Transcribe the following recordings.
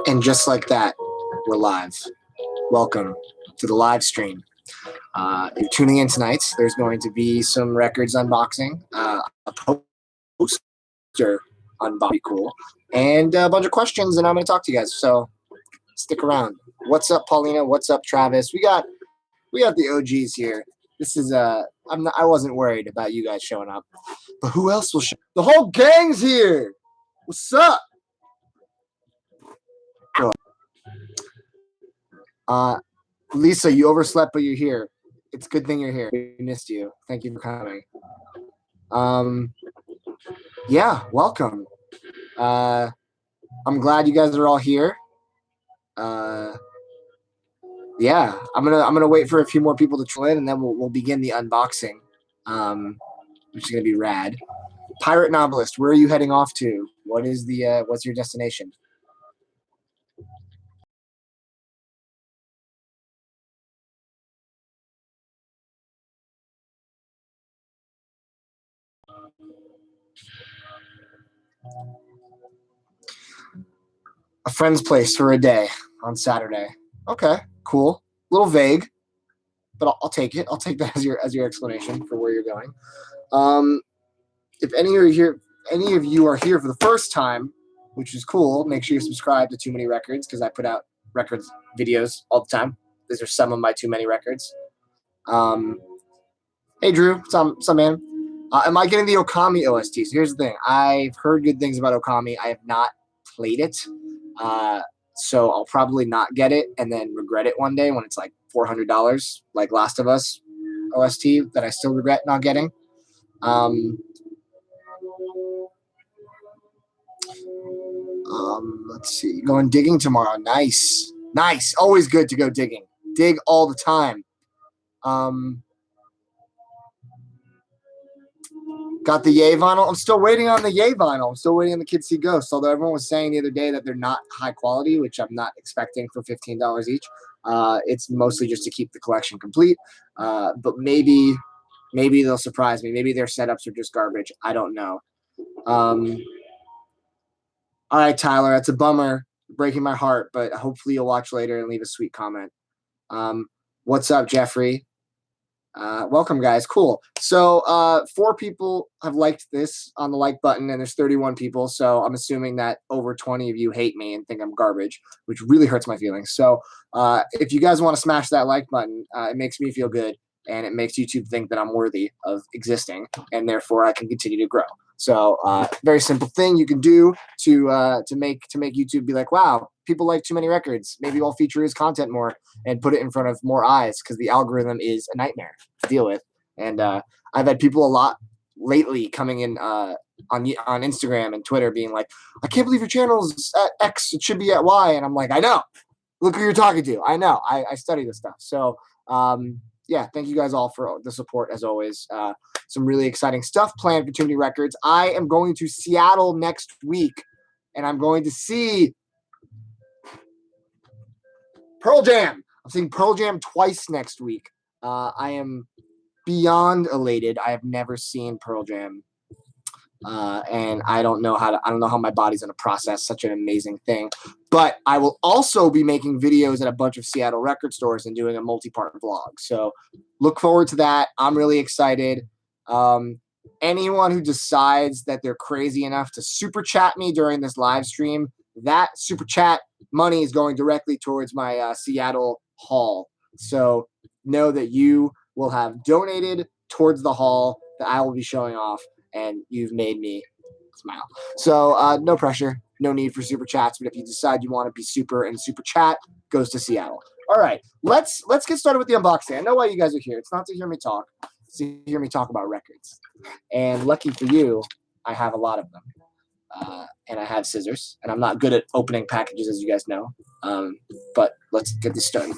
And just like that, we're live. Welcome to the live stream. If you're tuning in tonight, there's going to be some records unboxing, a poster unboxing, cool, and a bunch of questions, and I'm going to talk to you guys. So stick around. What's up, Paulina? What's up, Travis? We got the OGs here. This is I wasn't worried about you guys showing up, but who else will show? The whole gang's here. What's up? Lisa, you overslept, but you're here. It's a good thing you're here. We missed you. Thank you for coming. Yeah, welcome. I'm glad you guys are all here. Yeah, I'm gonna wait for a few more people to try in, and then we'll begin the unboxing, which is gonna be rad. Pirate Novelist, where are you heading off to? What is the what's your destination? A friend's place for a day on Saturday. Okay, cool. A little vague, but I'll take it. I'll take that as your explanation for where you're going. If any of you are here for the first time, which is cool, make sure you subscribe to Too Many Records because I put out records videos all the time. These are some of my Too Many Records. Hey Drew, what's up, man? Am I getting the Okami OST? So here's the thing. I've heard good things about Okami. I have not played it. So I'll probably not get it and then regret it one day when it's like $400, like Last of Us OST that I still regret not getting. Let's see. Going digging tomorrow. Nice. Nice. Always good to go digging. Dig all the time. Got the Yay vinyl. I'm still waiting on the Yay vinyl. I'm still waiting on the Kids See Ghosts. Although everyone was saying the other day that they're not high quality, which I'm not expecting for $15 each. It's mostly just to keep the collection complete. But maybe they'll surprise me. Maybe their setups are just garbage. I don't know. All right, Tyler, that's a bummer. Breaking my heart, but hopefully you'll watch later and leave a sweet comment. What's up, Jeffrey? Welcome, guys. Cool. So 4 people have liked this on the like button, and there's 31 people. So I'm assuming that over 20 of you hate me and think I'm garbage, which really hurts my feelings. So if you guys want to smash that like button, it makes me feel good, and it makes YouTube think that I'm worthy of existing, and therefore I can continue to grow. So very simple thing you can do to make YouTube be like, wow, people like Too Many Records. Maybe we'll feature his content more and put it in front of more eyes because the algorithm is a nightmare to deal with. And I've had people a lot lately coming in on Instagram and Twitter being like, I can't believe your channel's at X. It should be at Y. And I'm like, I know. Look who you're talking to. I know. I study this stuff. So yeah, thank you guys all for the support as always. Some really exciting stuff planned for Too Many Records. I am going to Seattle next week, and I'm going to see Pearl Jam. I'm seeing Pearl Jam twice next week. I am beyond elated. I have never seen Pearl Jam, and I don't know how my body's going to process such an amazing thing. But I will also be making videos at a bunch of Seattle record stores and doing a multi-part vlog. So look forward to that. I'm really excited. Anyone who decides that they're crazy enough to super chat me during this live stream, that super chat money is going directly towards my Seattle haul. So know that you will have donated towards the haul that I will be showing off, and you've made me smile. So no pressure, no need for super chats. But if you decide you want to be super and super chat, goes to Seattle. All right, let's get started with the unboxing. I know why you guys are here. It's not to hear me talk. It's to hear me talk about records. And lucky for you, I have a lot of them. And I have scissors. And I'm not good at opening packages, as you guys know. But let's get this started.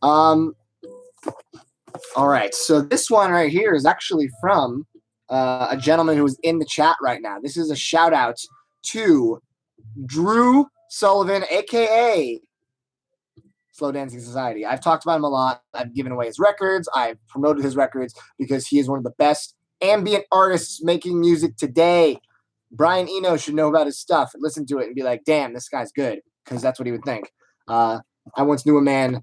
All right, so this one right here is actually from a gentleman who is in the chat right now. This is a shout out to Drew Sullivan, aka Slow Dancing Society. I've talked about him a lot. I've given away his records. I've promoted his records because he is one of the best ambient artists making music today. Brian Eno should know about his stuff and listen to it and be like, damn, this guy's good, because that's what he would think. I once knew a man,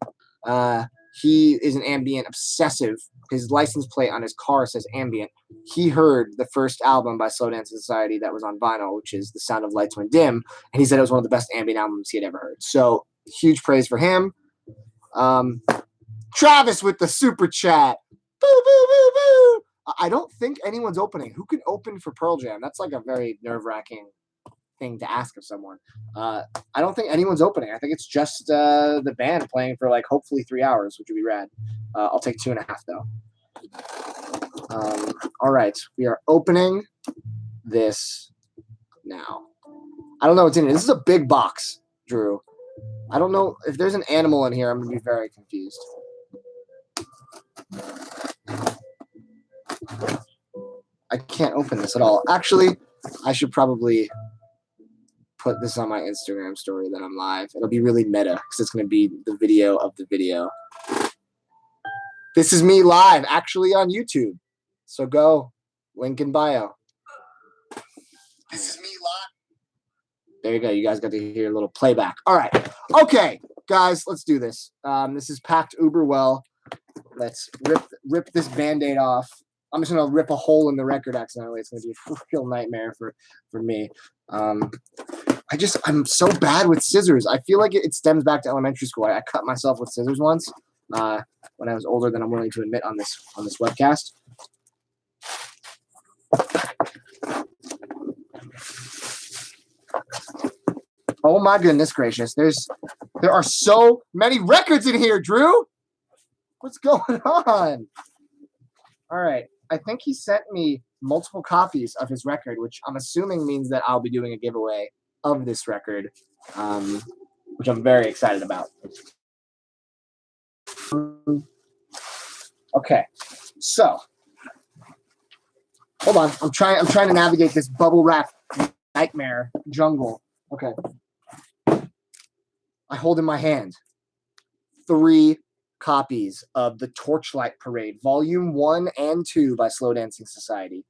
he is an ambient obsessive. His license plate on his car says ambient. He heard the first album by Slow Dancing Society that was on vinyl, which is The Sound of Lights Went Dim, and he said it was one of the best ambient albums he had ever heard. So huge praise for him. Travis with the super chat. Boo, boo, boo, boo. I don't think anyone's opening. Who can open for Pearl Jam? That's like a very nerve-wracking thing to ask of someone. I don't think anyone's opening. I think it's just the band playing for like hopefully 3 hours, which would be rad. I'll take 2.5 though. All right, we are opening this now. I don't know what's in it. This is a big box, Drew. I don't know if there's an animal in here. I'm gonna be very confused. I can't open this at all. Actually, I should probably put this on my Instagram story that I'm live. It'll be really meta because it's going to be the video of the video. This is me live, actually on YouTube. So go, link in bio. This is me live. There you go. You guys got to hear a little playback. All right. Okay, guys, let's do this. This is packed uber well. Let's rip this Band-Aid off. I'm just going to rip a hole in the record accidentally. It's going to be a real nightmare for me. I'm so bad with scissors. I feel like it stems back to elementary school. I cut myself with scissors once when I was older than I'm willing to admit on this webcast. Oh my goodness gracious. There are so many records in here, Drew. What's going on? All right. I think he sent me multiple copies of his record, which I'm assuming means that I'll be doing a giveaway of this record, which I'm very excited about. Okay, so hold on. I'm trying to navigate this bubble wrap nightmare jungle. Okay, I hold in my hand 3 copies of the Torchlight Parade, Volume 1 and 2 by Slow Dancing Society.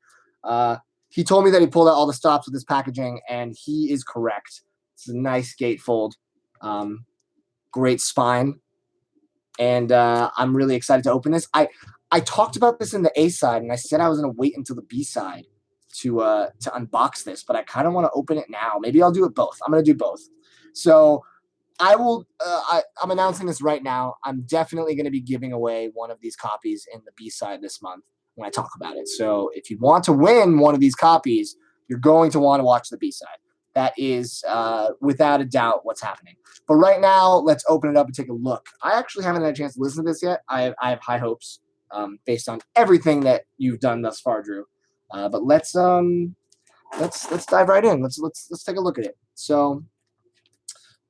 He told me that he pulled out all the stops with his packaging, and he is correct. It's a nice gatefold, great spine, and I'm really excited to open this. I talked about this in the A side, and I said I was going to wait until the B side to unbox this, but I kind of want to open it now. Maybe I'll do it both. I'm going to do both. So I will. I'm announcing this right now. I'm definitely going to be giving away one of these copies in the B side this month when I talk about it. So if you want to win one of these copies, you're going to want to watch the B side. That is without a doubt what's happening. But right now, let's open it up and take a look. I actually haven't had a chance to listen to this yet. I have high hopes based on everything that you've done thus far, Drew. But let's dive right in. Let's take a look at it. So.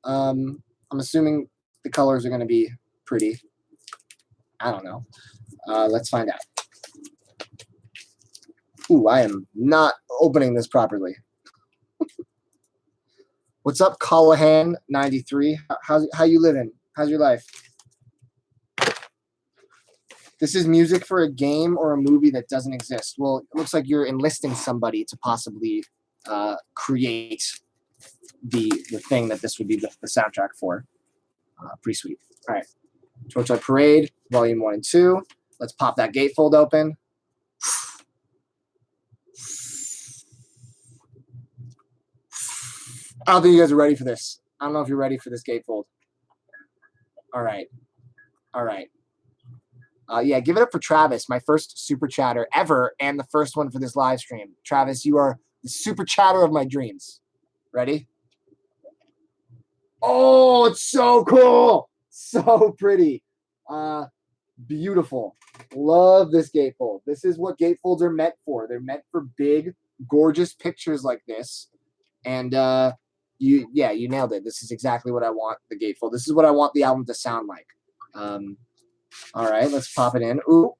I'm assuming the colors are going to be pretty. I don't know. Let's find out. Ooh, I am not opening this properly. What's up, Callahan93? How you living? How's your life? This is music for a game or a movie that doesn't exist. Well, it looks like you're enlisting somebody to possibly create the thing that this would be the soundtrack for. Pretty sweet. All right. Torchlight Parade, Volume 1 and 2. Let's pop that gatefold open. I don't think you guys are ready for this. I don't know if you're ready for this gatefold. All right. All right. Yeah, give it up for Travis, my first super chatter ever, and the first one for this live stream. Travis, you are the super chatter of my dreams. Ready? Oh, it's so cool. So pretty. Beautiful. Love this gatefold. This is what gatefolds are meant for. They're meant for big, gorgeous pictures like this. And you nailed it. This is exactly what I want the gatefold. This is what I want the album to sound like. All right, let's pop it in. Ooh,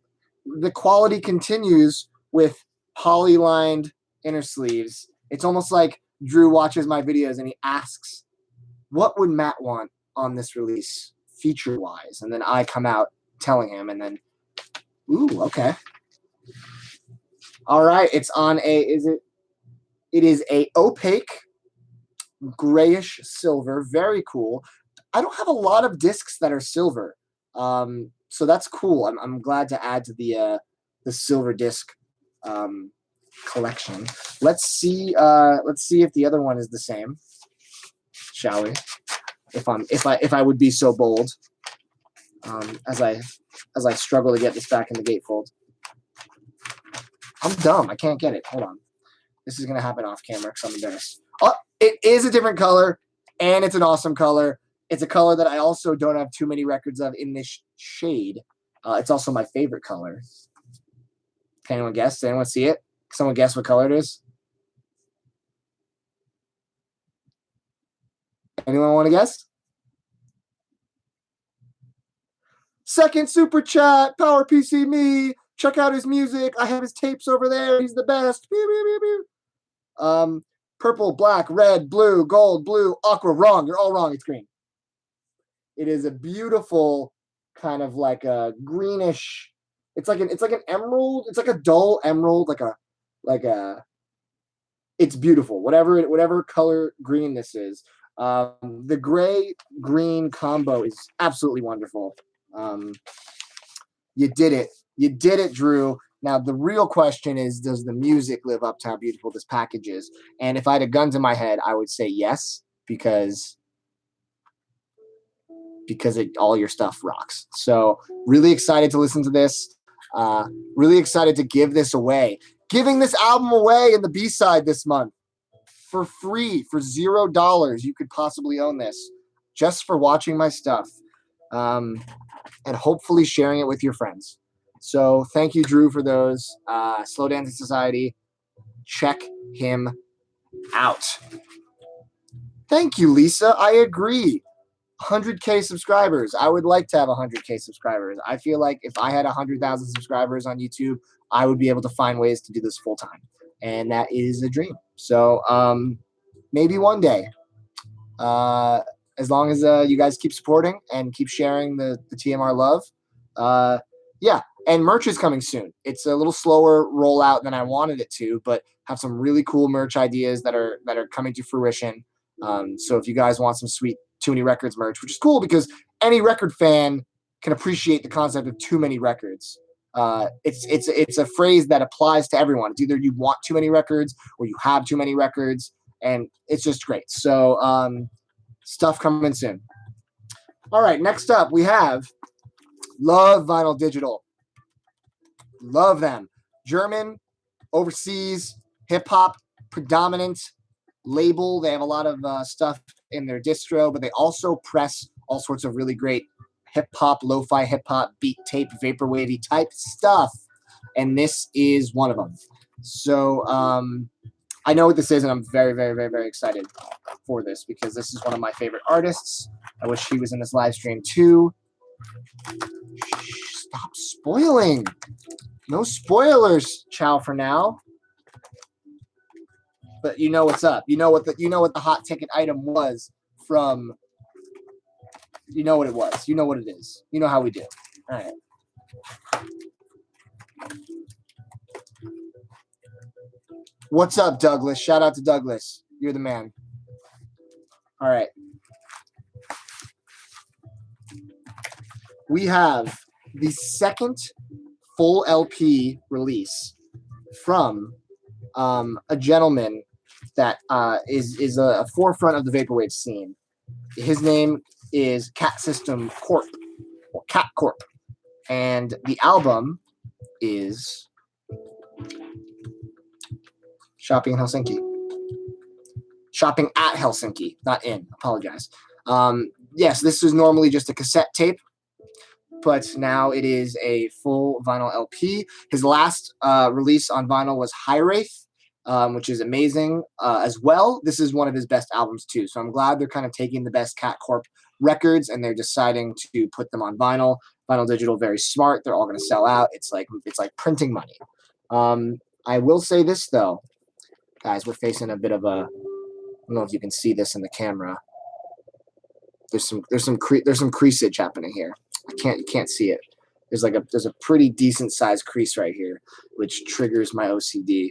the quality continues with poly-lined inner sleeves. It's almost like Drew watches my videos and he asks, what would Matt want on this release feature-wise? And then I come out telling him, and then, ooh, okay. All right, it's on it is a opaque grayish silver, very cool. I don't have a lot of discs that are silver, so that's cool. I'm glad to add to the silver disc collection. Let's see if the other one is the same, shall we? If I would be so bold, as I struggle to get this back in the gatefold. I'm dumb. I can't get it. Hold on. This is gonna happen off camera because I'm embarrassed. Oh, it is a different color, and it's an awesome color. It's a color that I also don't have too many records of in this shade. It's also my favorite color. Can anyone guess? Did anyone see it? Someone guess what color it is? Anyone want to guess? Second super chat, Power PC me. Check out his music. I have his tapes over there. He's the best. Pew, pew, pew, pew. Purple, black, red, blue, gold, blue, aqua. Wrong. You're all wrong. It's green. It is a beautiful kind of like a greenish. It's like an emerald. It's like a dull emerald, like a. It's beautiful. Whatever color green this is. The gray green combo is absolutely wonderful. You did it. You did it, Drew. Now, the real question is, does the music live up to how beautiful this package is? And if I had a gun to my head, I would say yes, because all your stuff rocks. So really excited to listen to this. Really excited to give this away. Giving this album away in the B-side this month for free, for $0. You could possibly own this just for watching my stuff. And hopefully sharing it with your friends. So thank you, Drew, for those. Slow Dancing Society. Check him out. Thank you, Lisa. I agree. 100K subscribers. I would like to have 100K subscribers. I feel like if I had 100,000 subscribers on YouTube, I would be able to find ways to do this full time. And that is a dream. So maybe one day. As long as you guys keep supporting and keep sharing the TMR love. Yeah, and merch is coming soon. It's a little slower rollout than I wanted it to, but have some really cool merch ideas that are coming to fruition. So if you guys want some sweet Too Many Records merch, which is cool because any record fan can appreciate the concept of too many records. It's a phrase that applies to everyone. It's either you want too many records or you have too many records, and it's just great. So stuff coming soon. All right, next up we have Love Vinyl Digital. Love them. German, overseas, hip-hop, predominant label. They have a lot of stuff in their distro, but they also press all sorts of really great hip-hop, lo-fi hip-hop, beat tape, vaporwavy type stuff. And this is one of them. So I know what this is, and I'm very, very, very, very excited for this because this is one of my favorite artists. I wish he was in this live stream too. Stop spoiling. No spoilers, Chow, for now. But you know what's up. You know what the hot ticket item was from. You know what it was. You know what it is. You know how we do. All right. What's up, Douglas? Shout out to Douglas. You're the man. All right. We have the second full LP release from a gentleman that is a forefront of the vaporwave scene. His name is Cat System Corp, or Cat Corp, and the album is Shopping in Helsinki. Shopping at Helsinki, not in. Apologize. Yes, this is normally just a cassette tape, but now it is a full vinyl LP. His last release on vinyl was High Wraith, which is amazing as well. This is one of his best albums too. So I'm glad they're kind of taking the best Cat Corp records and they're deciding to put them on vinyl. Vinyl Digital, very smart. They're all going to sell out. It's like printing money. I will say this though, guys, we're facing a bit of a. I don't know if you can see this in the camera. There's some creasage happening here. You can't see it, there's a pretty decent sized crease right here, which triggers my OCD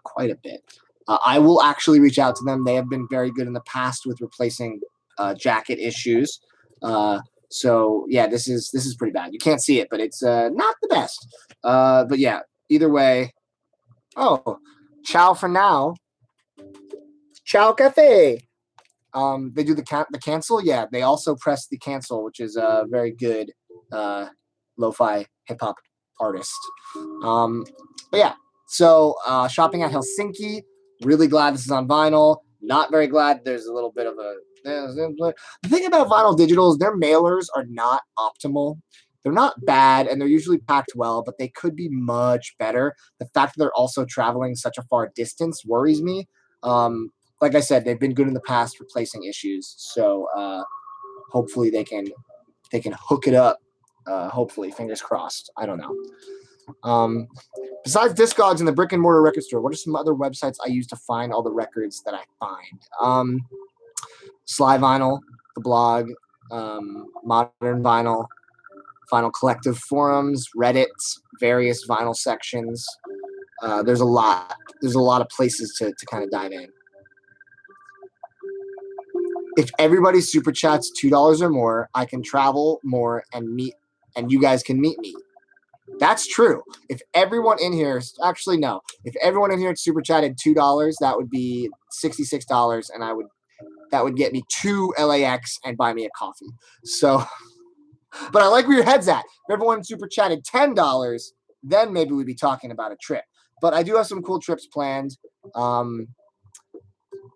quite a bit. I will actually reach out to them. They have been very good in the past with replacing jacket issues. So yeah, this is pretty bad. You can't see it, but it's not the best. But yeah, either way. Oh, ciao for now. Ciao cafe. They do the cancel. Yeah, they also press the cancel, which is a very good lo-fi hip hop artist. But yeah, so shopping at Helsinki. Really glad this is on vinyl. Not very glad there's a little bit of a. The thing about vinyl digital is their mailers are not optimal. They're not bad, and they're usually packed well, but they could be much better. The fact that they're also traveling such a far distance worries me. Like I said, they've been good in the past replacing issues, so hopefully they can hook it up. Hopefully, fingers crossed. I don't know. Besides Discogs and the brick and mortar record store, what are some other websites I use to find all the records that I find? Sly Vinyl, the blog, Modern Vinyl, Vinyl Collective forums, Reddit, various vinyl sections. There's a lot of places to kind of dive in. If everybody super chats $2 or more, I can travel more and you guys can meet me. That's true. If everyone in here, actually no, if everyone in here super chatted $2, that would be $66, and that would get me to LAX and buy me a coffee. So, but I like where your head's at. If everyone super chatted $10, then maybe we'd be talking about a trip. But I do have some cool trips planned.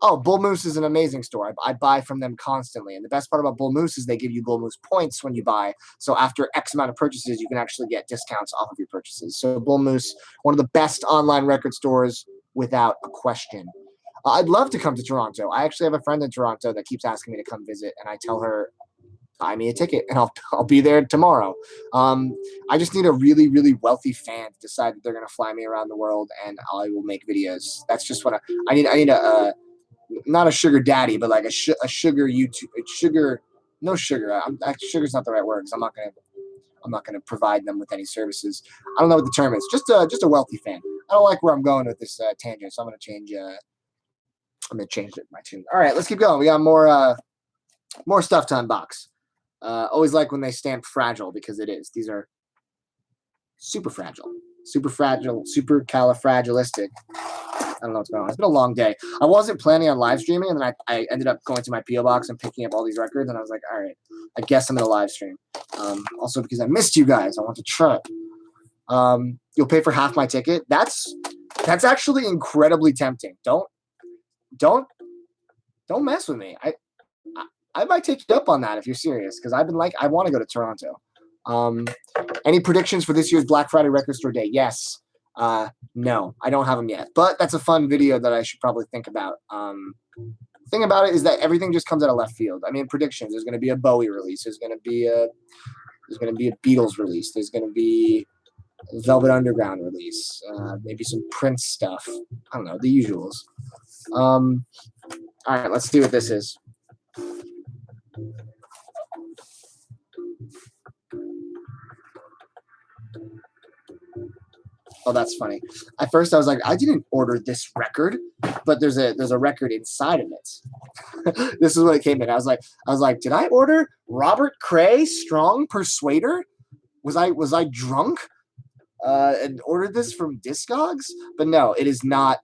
Bull Moose is an amazing store. I buy from them constantly. And the best part about Bull Moose is they give you Bull Moose points when you buy. So after X amount of purchases, you can actually get discounts off of your purchases. So Bull Moose, one of the best online record stores without a question. I'd love to come to Toronto. I actually have a friend in Toronto that keeps asking me to come visit. And I tell her, buy me a ticket and I'll be there tomorrow. I just need a really, really wealthy fan to decide that they're going to fly me around the world and I will make videos. That's just what I need. I need not a sugar daddy, but like a sugar YouTube, sugar's not the right word because I'm not gonna provide them with any services. I don't know what the term is. Just a wealthy fan. I don't like where I'm going with this tangent, so I'm gonna change my tune. All right, let's keep going. We got more stuff to unbox. Always like when they stamp fragile because it is. These are super fragile, super califragilistic. I don't know what's going on. It's been a long day. I wasn't planning on live streaming, and then I ended up going to my P.O. box and picking up all these records, and I was like, all right, I guess I'm going to live stream. Also, because I missed you guys. I want to try. You'll pay for half my ticket. That's actually incredibly tempting. Don't mess with me. I might take you up on that if you're serious, because I want to go to Toronto. Any predictions for this year's Black Friday Record Store Day? Yes. No, I don't have them yet, but that's a fun video that I should probably think about. Thing about it is that everything just comes out of left field. I mean, predictions. There's going to be a Bowie release. There's going to be a Beatles release. There's going to be a Velvet Underground release. Maybe some Prince stuff. I don't know, the usuals. All right, let's see what this is. Oh, that's funny. At first, I was like, I didn't order this record, but there's a record inside of it. This is what it came in. I was like, did I order Robert Cray Strong Persuader? Was I drunk and ordered this from Discogs? But no, it is not.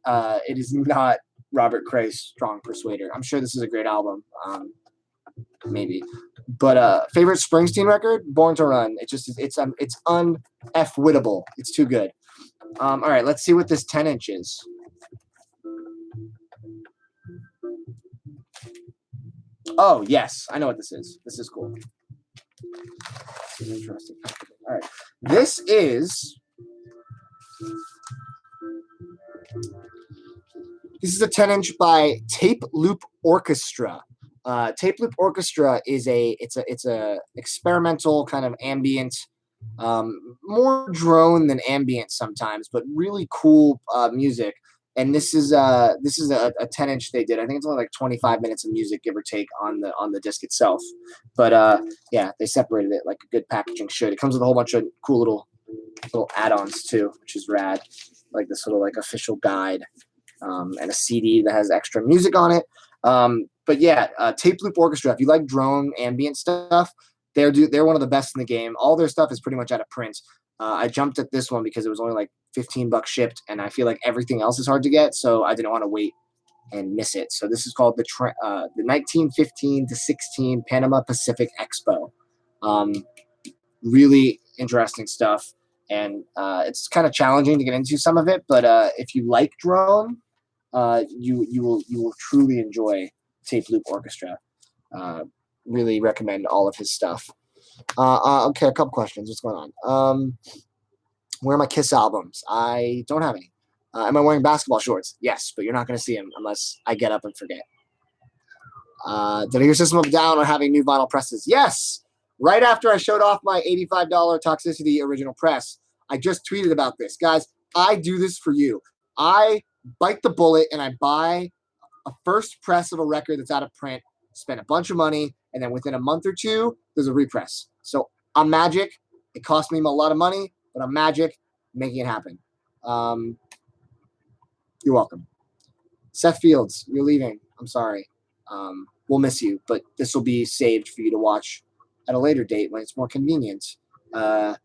It is not Robert Cray Strong Persuader. I'm sure this is a great album. Maybe. But favorite Springsteen record? Born to Run. It's un-F-wittable. It's too good. All right, let's see what this 10-inch is. Oh, yes. I know what this is. This is cool. This is interesting. All right. This is a 10-inch by Tape Loop Orchestra. Tape Loop Orchestra is a experimental kind of ambient, more drone than ambient sometimes, but really cool music. And this is a 10-inch they did. I think it's only like 25 minutes of music, give or take, on the disc itself. But yeah, they separated it like a good packaging should. It comes with a whole bunch of cool little add-ons too, which is rad. Like this little like official guide, and a CD that has extra music on it. But yeah, Tape Loop Orchestra. If you like drone ambient stuff, they're one of the best in the game. All their stuff is pretty much out of print. I jumped at this one because it was only like $15 shipped, and I feel like everything else is hard to get, so I didn't want to wait and miss it. So this is called the 1915 to 16 Panama Pacific Expo. Really interesting stuff, and it's kind of challenging to get into some of it, but if you like drone, you will truly enjoy Tape Loop Orchestra. Really recommend all of his stuff. Okay, a couple questions. What's going on? Where are my Kiss albums? I don't have any. Am I wearing basketball shorts? Yes, but you're not going to see them unless I get up and forget. Did I hear System of a Down or having new vinyl presses? Yes. Right after I showed off my $85 Toxicity original press, I just tweeted about this. Guys, I do this for you. I bite the bullet and I buy a first press of a record that's out of print, spend a bunch of money, and then within a month or two, there's a repress. So I'm magic. It cost me a lot of money, but I'm magic making it happen. You're welcome. Seth Fields, you're leaving. I'm sorry. We'll miss you, but this will be saved for you to watch at a later date when it's more convenient. And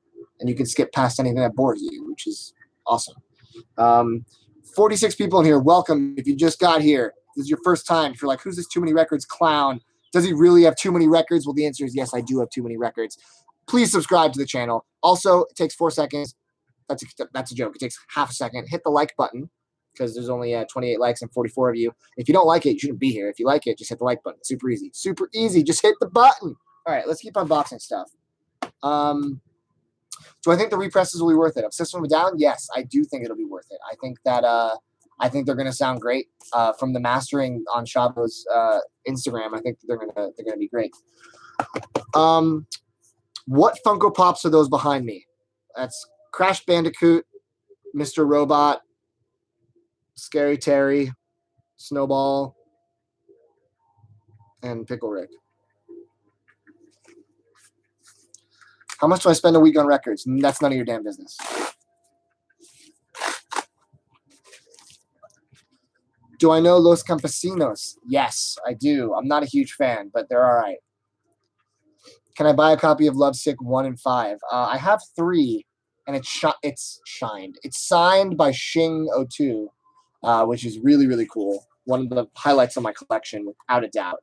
you can skip past anything that bores you, which is awesome. 46 people in here. Welcome. If you just got here, this is your first time. If you're like, who's this Too Many Records clown? Does he really have too many records? Well, the answer is yes, I do have too many records. Please subscribe to the channel. Also, it takes 4 seconds. That's a joke. It takes half a second. Hit the like button because there's only 28 likes and 44 of you. If you don't like it, you shouldn't be here. If you like it, just hit the like button. Super easy. Super easy. Just hit the button. All right, let's keep unboxing stuff. Do I think the represses will be worth it? Of System of a Down? Yes, I do think it'll be worth it. I think that I think they're going to sound great. From the mastering on Shavo's Instagram, I think they're gonna be great. What Funko Pops are those behind me? That's Crash Bandicoot, Mr. Robot, Scary Terry, Snowball, and Pickle Rick. How much do I spend a week on records? That's none of your damn business. Do I know Los Campesinos? Yes, I do. I'm not a huge fan, but they're all right. Can I buy a copy of Lovesick 1 and 5? I have 3, and it's shined. It's signed by Shing02, which is really, really cool. One of the highlights of my collection, without a doubt.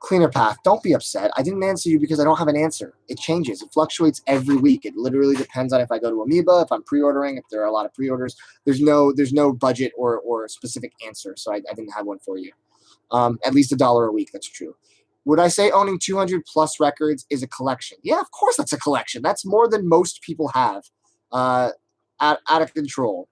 Cleaner Path, don't be upset. I didn't answer you because I don't have an answer. It changes. It fluctuates every week. It literally depends on if I go to Amoeba, if I'm pre-ordering, if there are a lot of pre-orders. There's no budget or a specific answer, so I didn't have one for you. At least $1 a week, that's true. Would I say owning 200 plus records is a collection? Yeah, of course that's a collection. That's more than most people have. Out of control.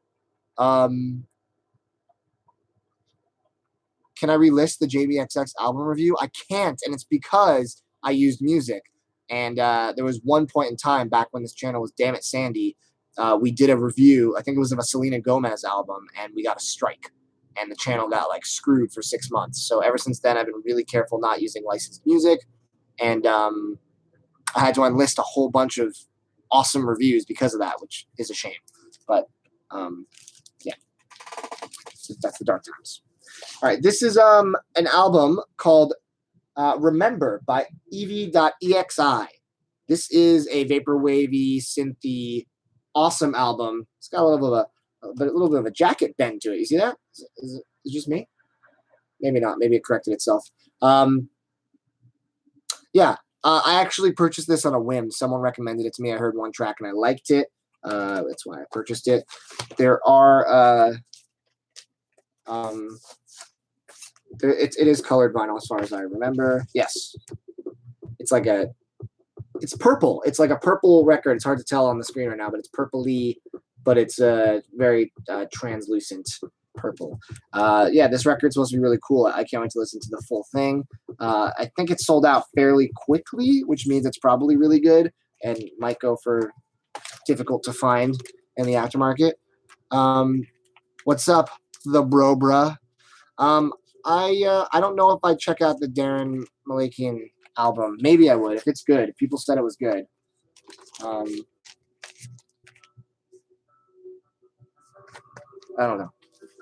Can I relist the JBXX album review? I can't, and it's because I used music. And there was one point in time back when this channel was Damn It Sandy, we did a review, I think it was of a Selena Gomez album, and we got a strike. And the channel got like screwed for 6 months. So ever since then, I've been really careful not using licensed music. And I had to enlist a whole bunch of awesome reviews because of that, which is a shame. But yeah, that's the dark times. All right, this is an album called Remember by Evie.exi. This is a vaporwavy, synthy, awesome album. It's got a little bit of a jacket bend to it. You see that? Is it just me? Maybe not. Maybe it corrected itself. Yeah, I actually purchased this on a whim. Someone recommended it to me. I heard one track and I liked it. That's why I purchased it. There are it is colored vinyl as far as I remember. Yes. It's purple. It's like a purple record. It's hard to tell on the screen right now, but it's purpley, but it's very translucent purple. Yeah, this record's supposed to be really cool. I can't wait to listen to the full thing. I think it sold out fairly quickly, which means it's probably really good and might go for difficult to find in the aftermarket. What's up, the bro bruh? I don't know if I'd check out the Darren Malakian album. Maybe I would if it's good. If people said it was good. I don't know.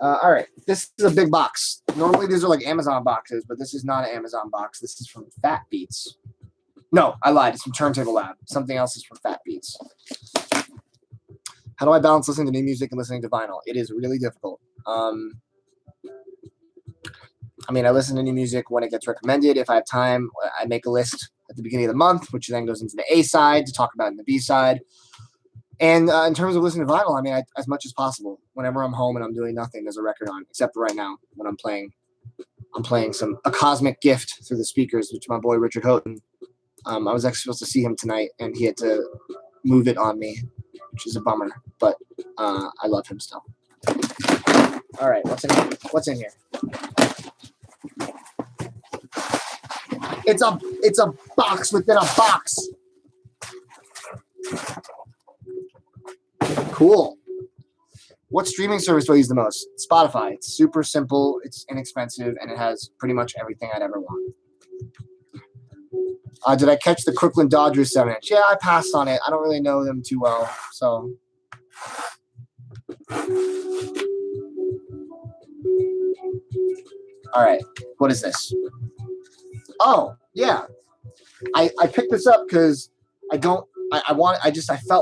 All right, this is a big box. Normally these are like Amazon boxes, but this is not an Amazon box. This is from Fat Beats. No, I lied. It's from Turntable Lab. Something else is from Fat Beats. How do I balance listening to new music and listening to vinyl? It is really difficult. I mean, I listen to new music when it gets recommended. If I have time, I make a list at the beginning of the month, which then goes into the A side to talk about in the B side. And in terms of listening to vinyl, I mean, as much as possible. Whenever I'm home and I'm doing nothing, there's a record on, except for right now when I'm playing a Cosmic Gift through the speakers, which my boy Richard Houghten. I was actually supposed to see him tonight, and he had to move it on me, which is a bummer. But I love him still. All right, what's in here? What's in here? It's a box within a box. Cool. What streaming service do I use the most? Spotify. It's super simple, it's inexpensive, and it has pretty much everything I'd ever want. Did I catch the Crooklyn Dodgers 7-inch? Yeah, I passed on it. I don't really know them too well, so. All right, what is this? Oh, yeah. I picked this up because I felt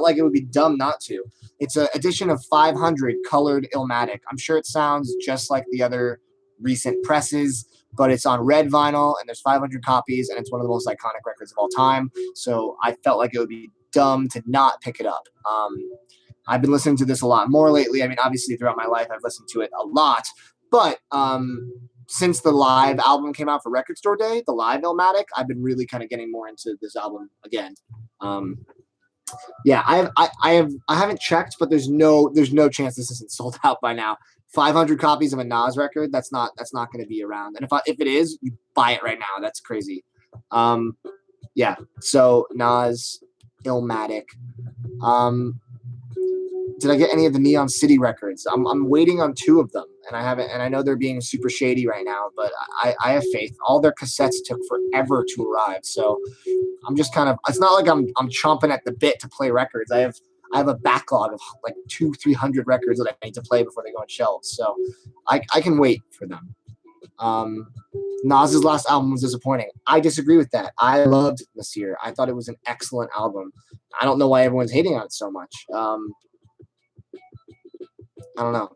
like it would be dumb not to. It's an edition of 500 colored Illmatic. I'm sure it sounds just like the other recent presses, but it's on red vinyl, and there's 500 copies, and it's one of the most iconic records of all time. So I felt like it would be dumb to not pick it up. I've been listening to this a lot more lately. I mean, obviously throughout my life, I've listened to it a lot, but since the live album came out for Record Store Day, the live Illmatic, I've been really kind of getting more into this album again. Yeah, I haven't checked, but there's no chance this isn't sold out by now. 500 copies of a Nas record, that's not going to be around. And if it is, you buy it right now. That's crazy. Yeah. So Nas, Illmatic. Did I get any of the Neon City records? I'm waiting on 2 of them, and I haven't. And I know they're being super shady right now, but I have faith. All their cassettes took forever to arrive, so I'm just kind of. It's not like I'm chomping at the bit to play records. I have a backlog of like 200-300 records that I need to play before they go on shelves, so I can wait for them. Nas's last album was disappointing. I disagree with that. I loved Nasir. I thought it was an excellent album. I don't know why everyone's hating on it so much. I don't know.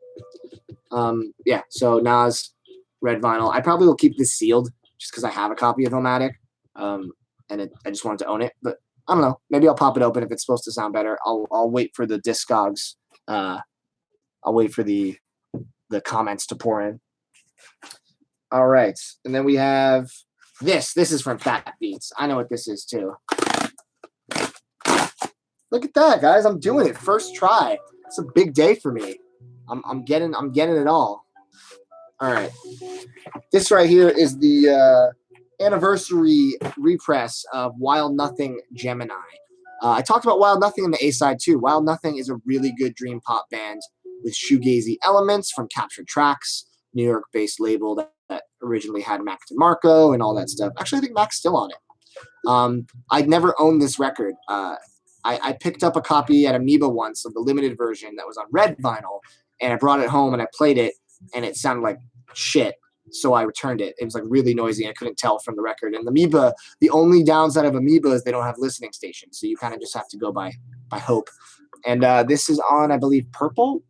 Yeah, so Nas, red vinyl. I probably will keep this sealed just because I have a copy of Illmatic, and I just wanted to own it. But I don't know. Maybe I'll pop it open if it's supposed to sound better. I'll wait for the Discogs. I'll wait for the comments to pour in. All right, and then we have this. This is from Fat Beats. I know what this is too. Look at that, guys! I'm doing it first try. It's a big day for me. I'm getting it all. All right. This right here is the anniversary repress of Wild Nothing Gemini. I talked about Wild Nothing in the A-side too. Wild Nothing is a really good dream pop band with shoegazy elements from Captured Tracks, New York-based label that originally had Mac DeMarco and all that stuff. Actually, I think Mac's still on it. I'd never owned this record. I picked up a copy at Amoeba once of the limited version that was on red vinyl, and I brought it home and I played it, and it sounded like shit. So I returned it. It was like really noisy. I couldn't tell from the record. And Amoeba, the only downside of Amoeba is they don't have listening stations, so you kind of just have to go by hope. And this is on, I believe, purple,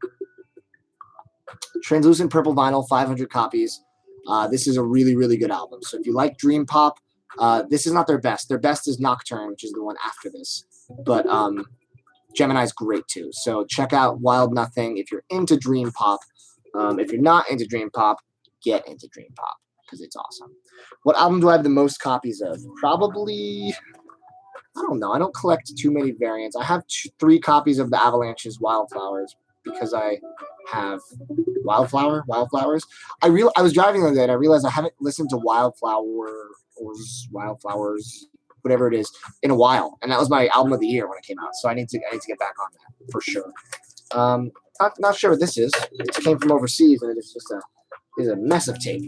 translucent purple vinyl, 500 copies. This is a really, really good album. So if you like dream pop, this is not their best. Their best is Nocturne, which is the one after this. But Gemini's great too. So check out Wild Nothing if you're into dream pop. If you're not into dream pop, get into dream pop because it's awesome. What album do I have the most copies of? Probably, I don't know. I don't collect too many variants. I have 3 copies of the Avalanche's Wildflowers because I have Wildflowers. I was driving the other day and I realized I haven't listened to Wildflowers, whatever it is, in a while. And that was my album of the year when it came out. So I need to get back on that for sure. Not sure what this is. It came from overseas, and it's just a mess of tape.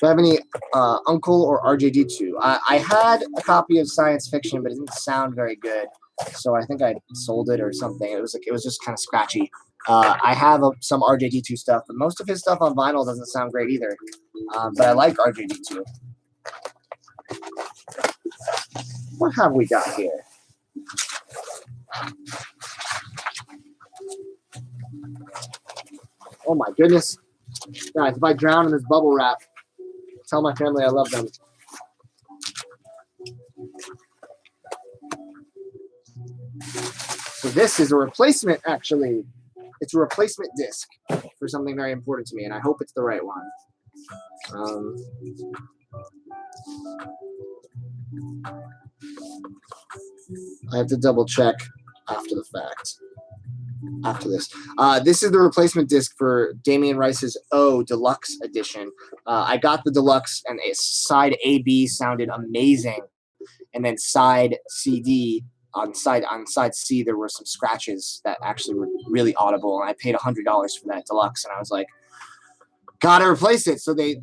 Do I have any Uncle or RJD2? I had a copy of Science Fiction, but it didn't sound very good, so I think I sold it or something. It was just kind of scratchy. I have some RJD2 stuff, but most of his stuff on vinyl doesn't sound great either. But I like RJD2. What have we got here? Oh my goodness. Guys, if I drown in this bubble wrap, tell my family I love them. So this is a replacement, actually. It's a replacement disc for something very important to me, and I hope it's the right one. I have to double check after the fact. After this. This is the replacement disc for Damien Rice's O Deluxe Edition. I got the Deluxe, and side AB sounded amazing. And then side CD, on side C, there were some scratches that actually were really audible. And I paid $100 for that Deluxe, and I was like, gotta replace it. So they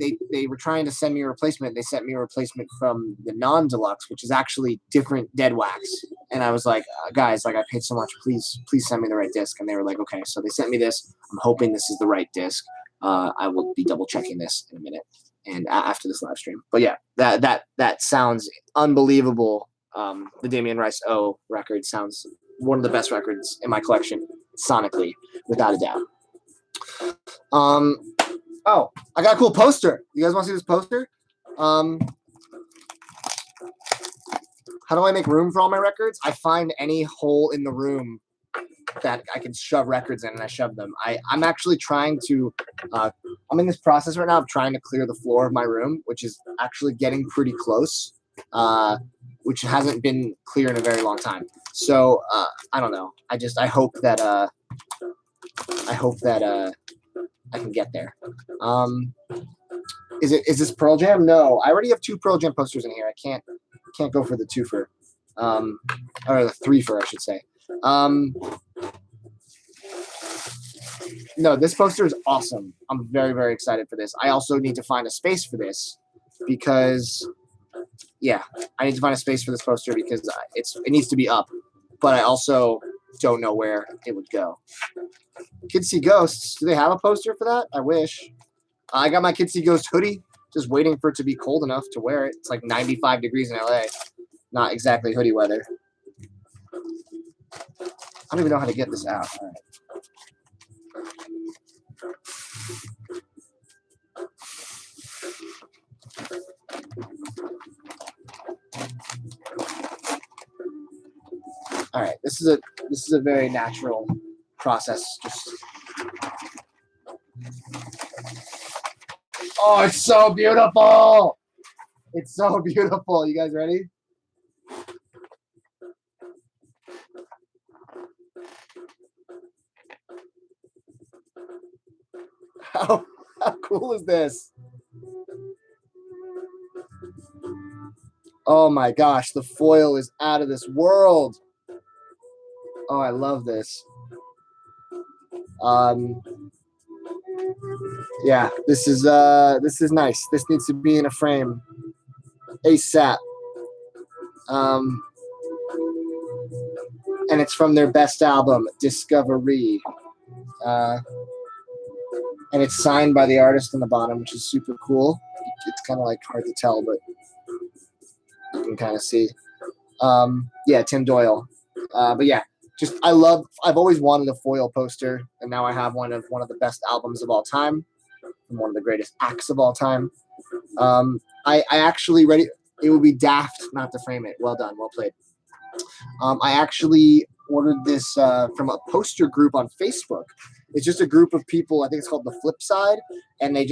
were trying to send me a replacement. They sent me a replacement from the non-deluxe, which is actually different dead wax. And I was like, guys, like, I paid so much. Please send me the right disc. And they were like, okay. So they sent me this. I'm hoping this is the right disc. I will be double checking this in a minute and after this live stream. But yeah, that sounds unbelievable. The Damien Rice O record sounds one of the best records in my collection sonically, without a doubt. Oh, I got a cool poster. You guys want to see this poster? How do I make room for all my records? I find any hole in the room that I can shove records in, and I shove them. I'm actually trying to, I'm in this process right now of trying to clear the floor of my room, which is actually getting pretty close, which hasn't been clear in a very long time. So, I don't know. I hope that I can get there. Is this Pearl Jam? No, I already have 2 Pearl Jam posters in here. I can't go for the 2-fer, or the 3-fer, I should say. No, this poster is awesome. I'm very, very excited for this. I also need to find a space for this because, yeah, I need to find a space for this poster because it needs to be up, but I also don't know where it would go. Kids See Ghosts. Do they have a poster for that? I wish. I got my Kids See Ghost hoodie, just waiting for it to be cold enough to wear it. It's like 95 degrees in LA. Not exactly hoodie weather. I don't even know how to get this out. All right. All right. This is a very natural process. Just. Oh, it's so beautiful. It's so beautiful. You guys ready? How cool is this? Oh my gosh, the foil is out of this world. Oh, I love this. Yeah, this is nice. This needs to be in a frame ASAP. And it's from their best album, Discovery. And it's signed by the artist on the bottom, which is super cool. It's kind of like hard to tell, but you can kind of see. Yeah, Tim Doyle. But yeah, I've always wanted a foil poster, and now I have one of the best albums of all time, and one of the greatest acts of all time. I actually ready. It would be daft not to frame it. Well done, well played. I actually ordered this from a poster group on Facebook. It's just a group of people. I think it's called The Flip Side, and they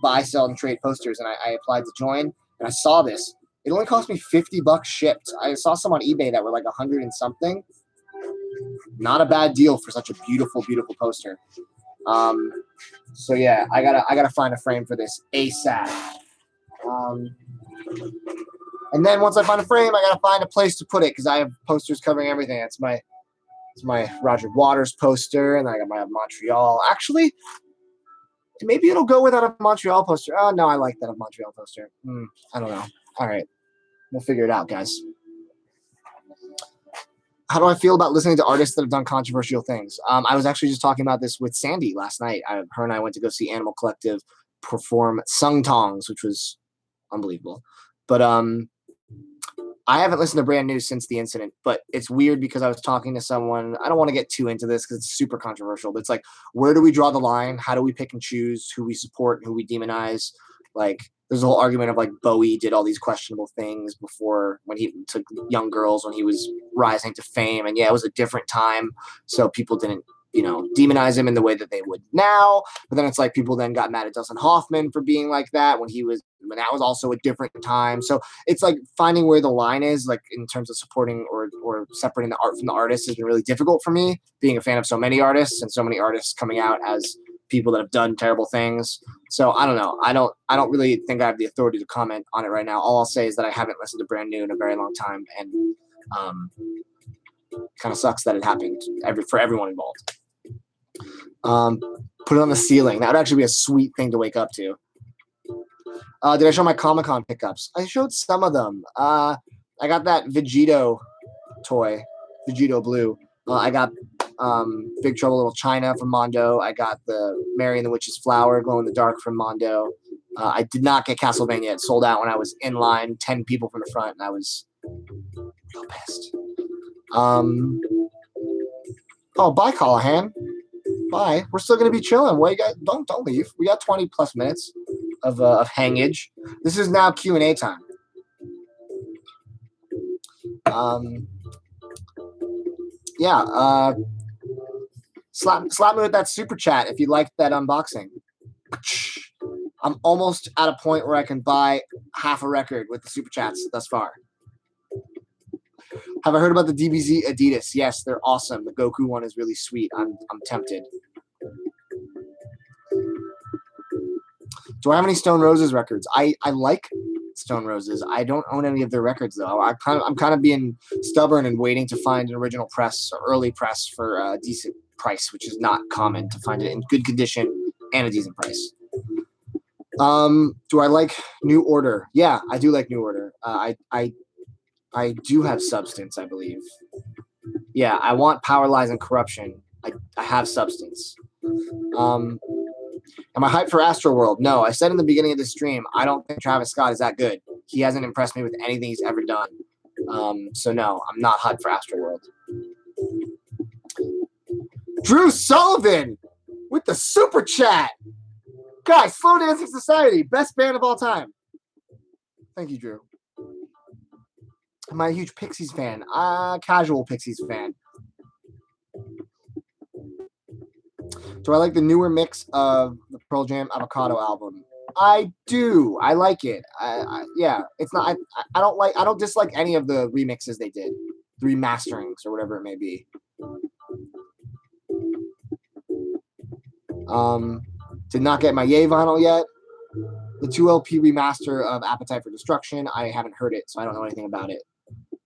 buy, sell, and trade posters. And I applied to join, and I saw this. It only cost me $50 shipped. I saw some on eBay that were like 100 and something. Not a bad deal for such a beautiful, beautiful poster. So yeah, I gotta find a frame for this ASAP. And then once I find a frame, I gotta find a place to put it because I have posters covering everything. It's my Roger Waters poster, and then I got my Montreal. Actually, maybe it'll go without a Montreal poster. Oh no, I like that Montreal poster. I don't know. All right, we'll figure it out, guys. How do I feel about listening to artists that have done controversial things? I was actually just talking about this with Sandy last night. Her and I went to go see Animal Collective perform Sung Tongs, which was unbelievable. But I haven't listened to Brand New since the incident, but it's weird because I was talking to someone. I don't want to get too into this because it's super controversial, but it's like, where do we draw the line? How do we pick and choose who we support and who we demonize? Like, there's a whole argument of like Bowie did all these questionable things before when he took young girls when he was rising to fame. And yeah, it was a different time. So people didn't, demonize him in the way that they would now. But then it's like people then got mad at Dustin Hoffman for being like that when that was also a different time. So it's like finding where the line is, like in terms of supporting or separating the art from the artist has been really difficult for me, being a fan of so many artists and so many artists coming out as people that have done terrible things. So I don't know. I don't really think I have the authority to comment on it right now. All I'll say is that I haven't listened to Brand New in a very long time, and kind of sucks that it happened for everyone involved. Put it on the ceiling. That would actually be a sweet thing to wake up to. Did I show my Comic-Con pickups? I showed some of them. I got that Vegito toy, Vegito Blue. I got Big Trouble Little China from Mondo. I got the Mary and the Witch's Flower Glow in the Dark from Mondo. I did not get Castlevania. It sold out when I was in line, 10 people from the front, and I was real pissed. Oh, bye, Callahan. Bye. We're still gonna be chilling. Wait, guys, don't leave. We got 20 plus minutes of hangage. This is now Q&A time. Slap me with that super chat if you liked that unboxing. I'm almost at a point where I can buy half a record with the super chats thus far. Have I heard about the DBZ Adidas? Yes, they're awesome. The Goku one is really sweet. I'm tempted. Do I have any Stone Roses records? I like Stone Roses. I don't own any of their records though. I'm kind of being stubborn and waiting to find an original press or early press for a decent price, which is not common to find it in good condition and a decent price. Do I like New Order? Yeah, I do like New Order. I do have Substance, I believe. Yeah, I want Power, Lies, and Corruption. I have Substance. Am I hyped for Astroworld? No, I said in the beginning of the stream, I don't think Travis Scott is that good. He hasn't impressed me with anything he's ever done. So no, I'm not hyped for Astroworld. Drew Sullivan with the super chat. Guys, Slow Dancing Society, best band of all time. Thank you, Drew. Am I a huge Pixies fan? Casual Pixies fan. Do I like the newer mix of the Pearl Jam Avocado album? I do. I like it. Yeah, it's not. I don't dislike any of the remixes they did, the remasterings or whatever it may be. Did not get my Yay vinyl yet. The 2LP remaster of Appetite for Destruction. I haven't heard it, so I don't know anything about it.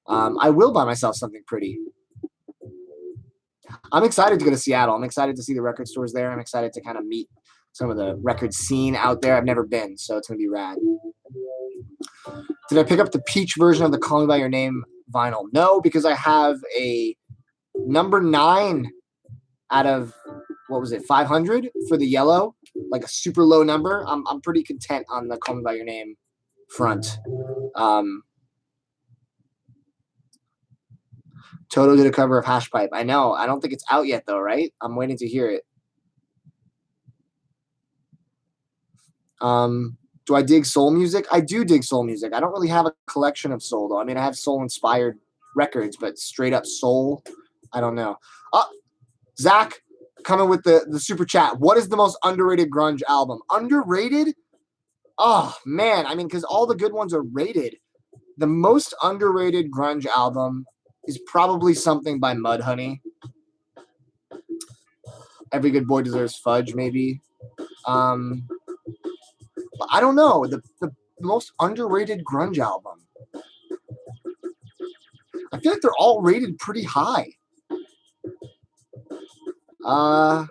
I will buy myself something pretty. I'm excited to go to Seattle. I'm excited to see the record stores there. I'm excited to kind of meet some of the record scene out there. I've never been, so it's going to be rad. Did I pick up the peach version of the Call Me By Your Name vinyl? No, because I have a number 9 out of, 500 for the yellow, like a super low number. I'm pretty content on the Call Me By Your Name front. Toto did a cover of Hash Pipe. I know. I don't think it's out yet, though, right? I'm waiting to hear it. Do I dig soul music? I do dig soul music. I don't really have a collection of soul, though. I mean, I have soul-inspired records, but straight up soul, I don't know. Zach, coming with the super chat. What is the most underrated grunge album? Underrated? Oh, man. I mean, because all the good ones are rated. The most underrated grunge album is probably something by Mudhoney. Every Good Boy Deserves Fudge, maybe. I don't know. The most underrated grunge album. I feel like they're all rated pretty high. I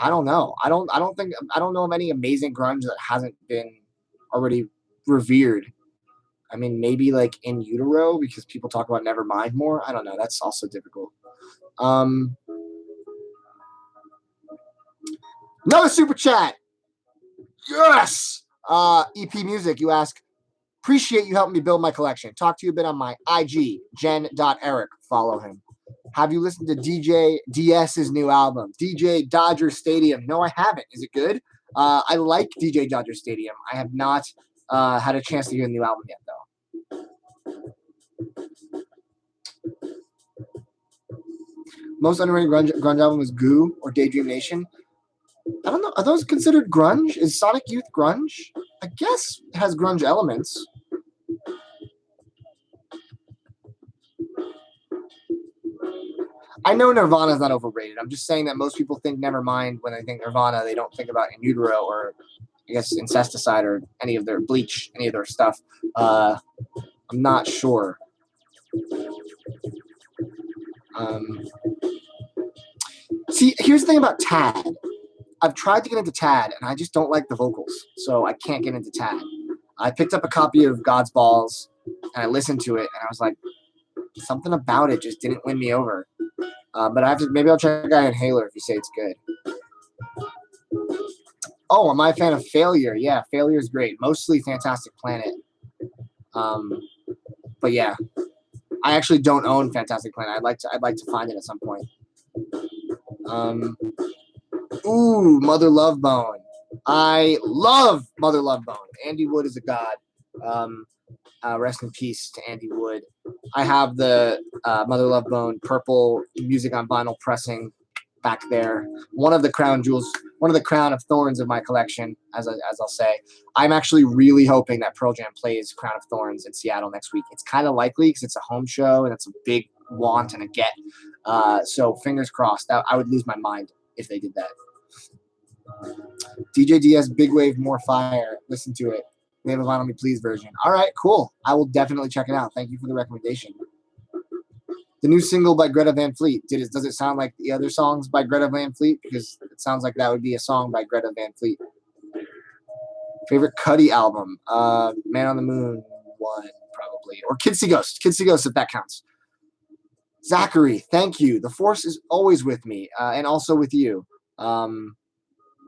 don't know. I don't know of any amazing grunge that hasn't been already revered. I mean, maybe like In Utero, because people talk about Nevermind more. I don't know. That's also difficult. Another super chat. Yes. EP Music, you ask, appreciate you helping me build my collection. Talk to you a bit on my IG, jen.eric. Follow him. Have you listened to DJ DS's new album, DJ Dodger Stadium? No, I haven't. Is it good? I like DJ Dodger Stadium. I have not had a chance to hear the new album yet, though. Most underrated grunge album was Goo or Daydream Nation. I don't know. Are those considered grunge? Is Sonic Youth grunge? I guess it has grunge elements. I know Nirvana is not overrated. I'm just saying that most people think Nevermind when they think Nirvana. They don't think about In Utero or, I guess, Incesticide or any of their Bleach, any of their stuff. I'm not sure. See, here's the thing about Tad. I've tried to get into Tad, and I just don't like the vocals, so I can't get into Tad. I picked up a copy of God's Balls, and I listened to it, and I was like, something about it just didn't win me over. But I have to. Maybe I'll check out Inhaler if you say it's good. Oh, am I a fan of Failure? Yeah, Failure is great. Mostly Fantastic Planet. But yeah, I actually don't own Fantastic Planet. I'd like to find it at some point. Ooh, Mother Love Bone. I love Mother Love Bone. Andy Wood is a god. Rest in peace to Andy Wood. I have the Mother Love Bone purple music on vinyl pressing back there. One of the crown jewels, one of the crown of thorns of my collection, as I'll say. I'm actually really hoping that Pearl Jam plays Crown of Thorns in Seattle next week. It's kind of likely because it's a home show and it's a big want and a get. So fingers crossed. I would lose my mind if they did that. DJ DS Big Wave More Fire. Listen to it. We have a Vinyl Me Please version. All right, cool. I will definitely check it out. Thank you for the recommendation. The new single by Greta Van Fleet. Does it sound like the other songs by Greta Van Fleet? Because it sounds like that would be a song by Greta Van Fleet. Favorite Cuddy album? Man on the Moon 1, probably. Or Kid See Ghost. Kid See Ghost, if that counts. Zachary, thank you. The Force is always with me, and also with you.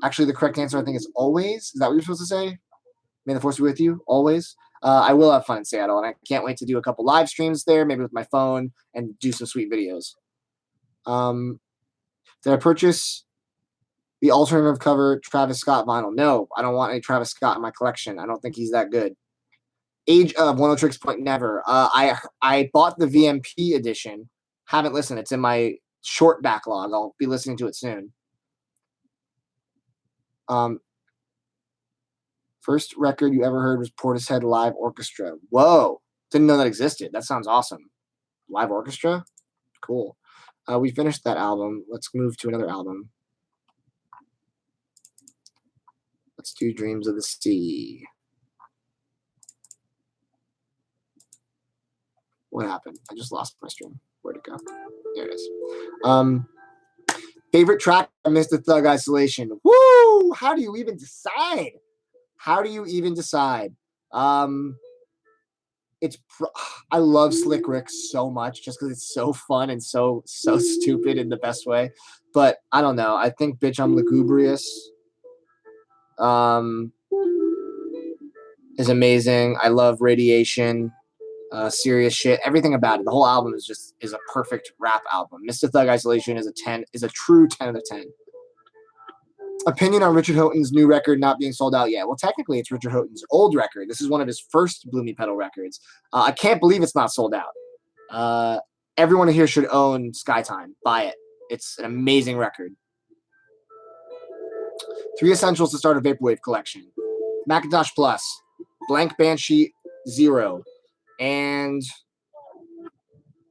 Actually, the correct answer, I think, is always. Is that what you're supposed to say? May the Force be with you, always. I will have fun in Seattle, and I can't wait to do a couple live streams there, maybe with my phone, and do some sweet videos. Did I purchase the alternative cover Travis Scott vinyl? No, I don't want any Travis Scott in my collection. I don't think he's that good. Age of One O Tricks Point Never. I bought the VMP edition. Haven't listened. It's in my short backlog. I'll be listening to it soon. First record you ever heard was Portishead Live Orchestra. Whoa. Didn't know that existed. That sounds awesome. Live orchestra? Cool. We finished that album. Let's move to another album. Let's do Dreams of the Sea. What happened? I just lost my stream. Where'd it go? There it is. Favorite track by Mr. Thug Isolation. Woo! How do you even decide? I love Slick Rick so much just because it's so fun and so stupid in the best way. But I don't know. I think Bitch I'm Lugubrious is amazing. I love Radiation, Serious Shit. Everything about it. The whole album is a perfect rap album. Mr. Thug Isolation is a true 10 out of 10. Opinion on Richard Houghton's new record not being sold out yet. Well, technically, it's Richard Houghton's old record. This is one of his first Bloomy Pedal records. I can't believe it's not sold out. Everyone here should own Skytime. Buy it. It's an amazing record. 3 essentials to start a Vaporwave collection. Macintosh Plus, Blank Banshee 0, and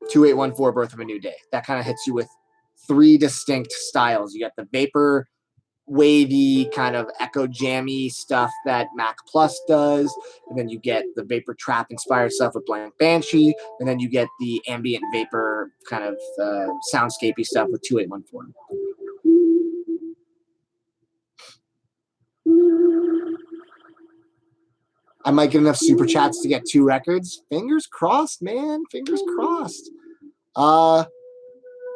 2814 Birth of a New Day. That kind of hits you with 3 distinct styles. You got the vapor, wavy, kind of echo jammy stuff that Mac Plus does, and then you get the vapor trap inspired stuff with Blank Banshee, and then you get the ambient vapor kind of soundscapey stuff with 2814. I might get enough super chats to get 2 records. Fingers crossed, man. Fingers crossed.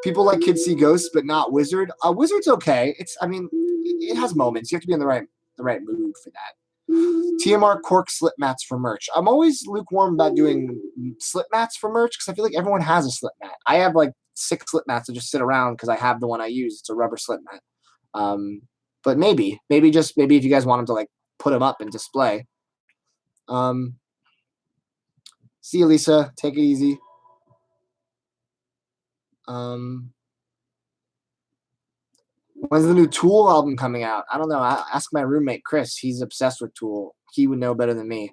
People like Kids See Ghosts, but not Wizard. Wizard's okay. It has moments. You have to be in the right mood for that. TMR cork slip mats for merch. I'm always lukewarm about doing slip mats for merch because I feel like everyone has a slip mat. I have like 6 slip mats that just sit around because I have the one I use. It's a rubber slip mat. But maybe if you guys want them to like put them up and display. See you, Lisa. Take it easy. When's the new Tool album coming out? I don't know. Ask my roommate, Chris. He's obsessed with Tool. He would know better than me.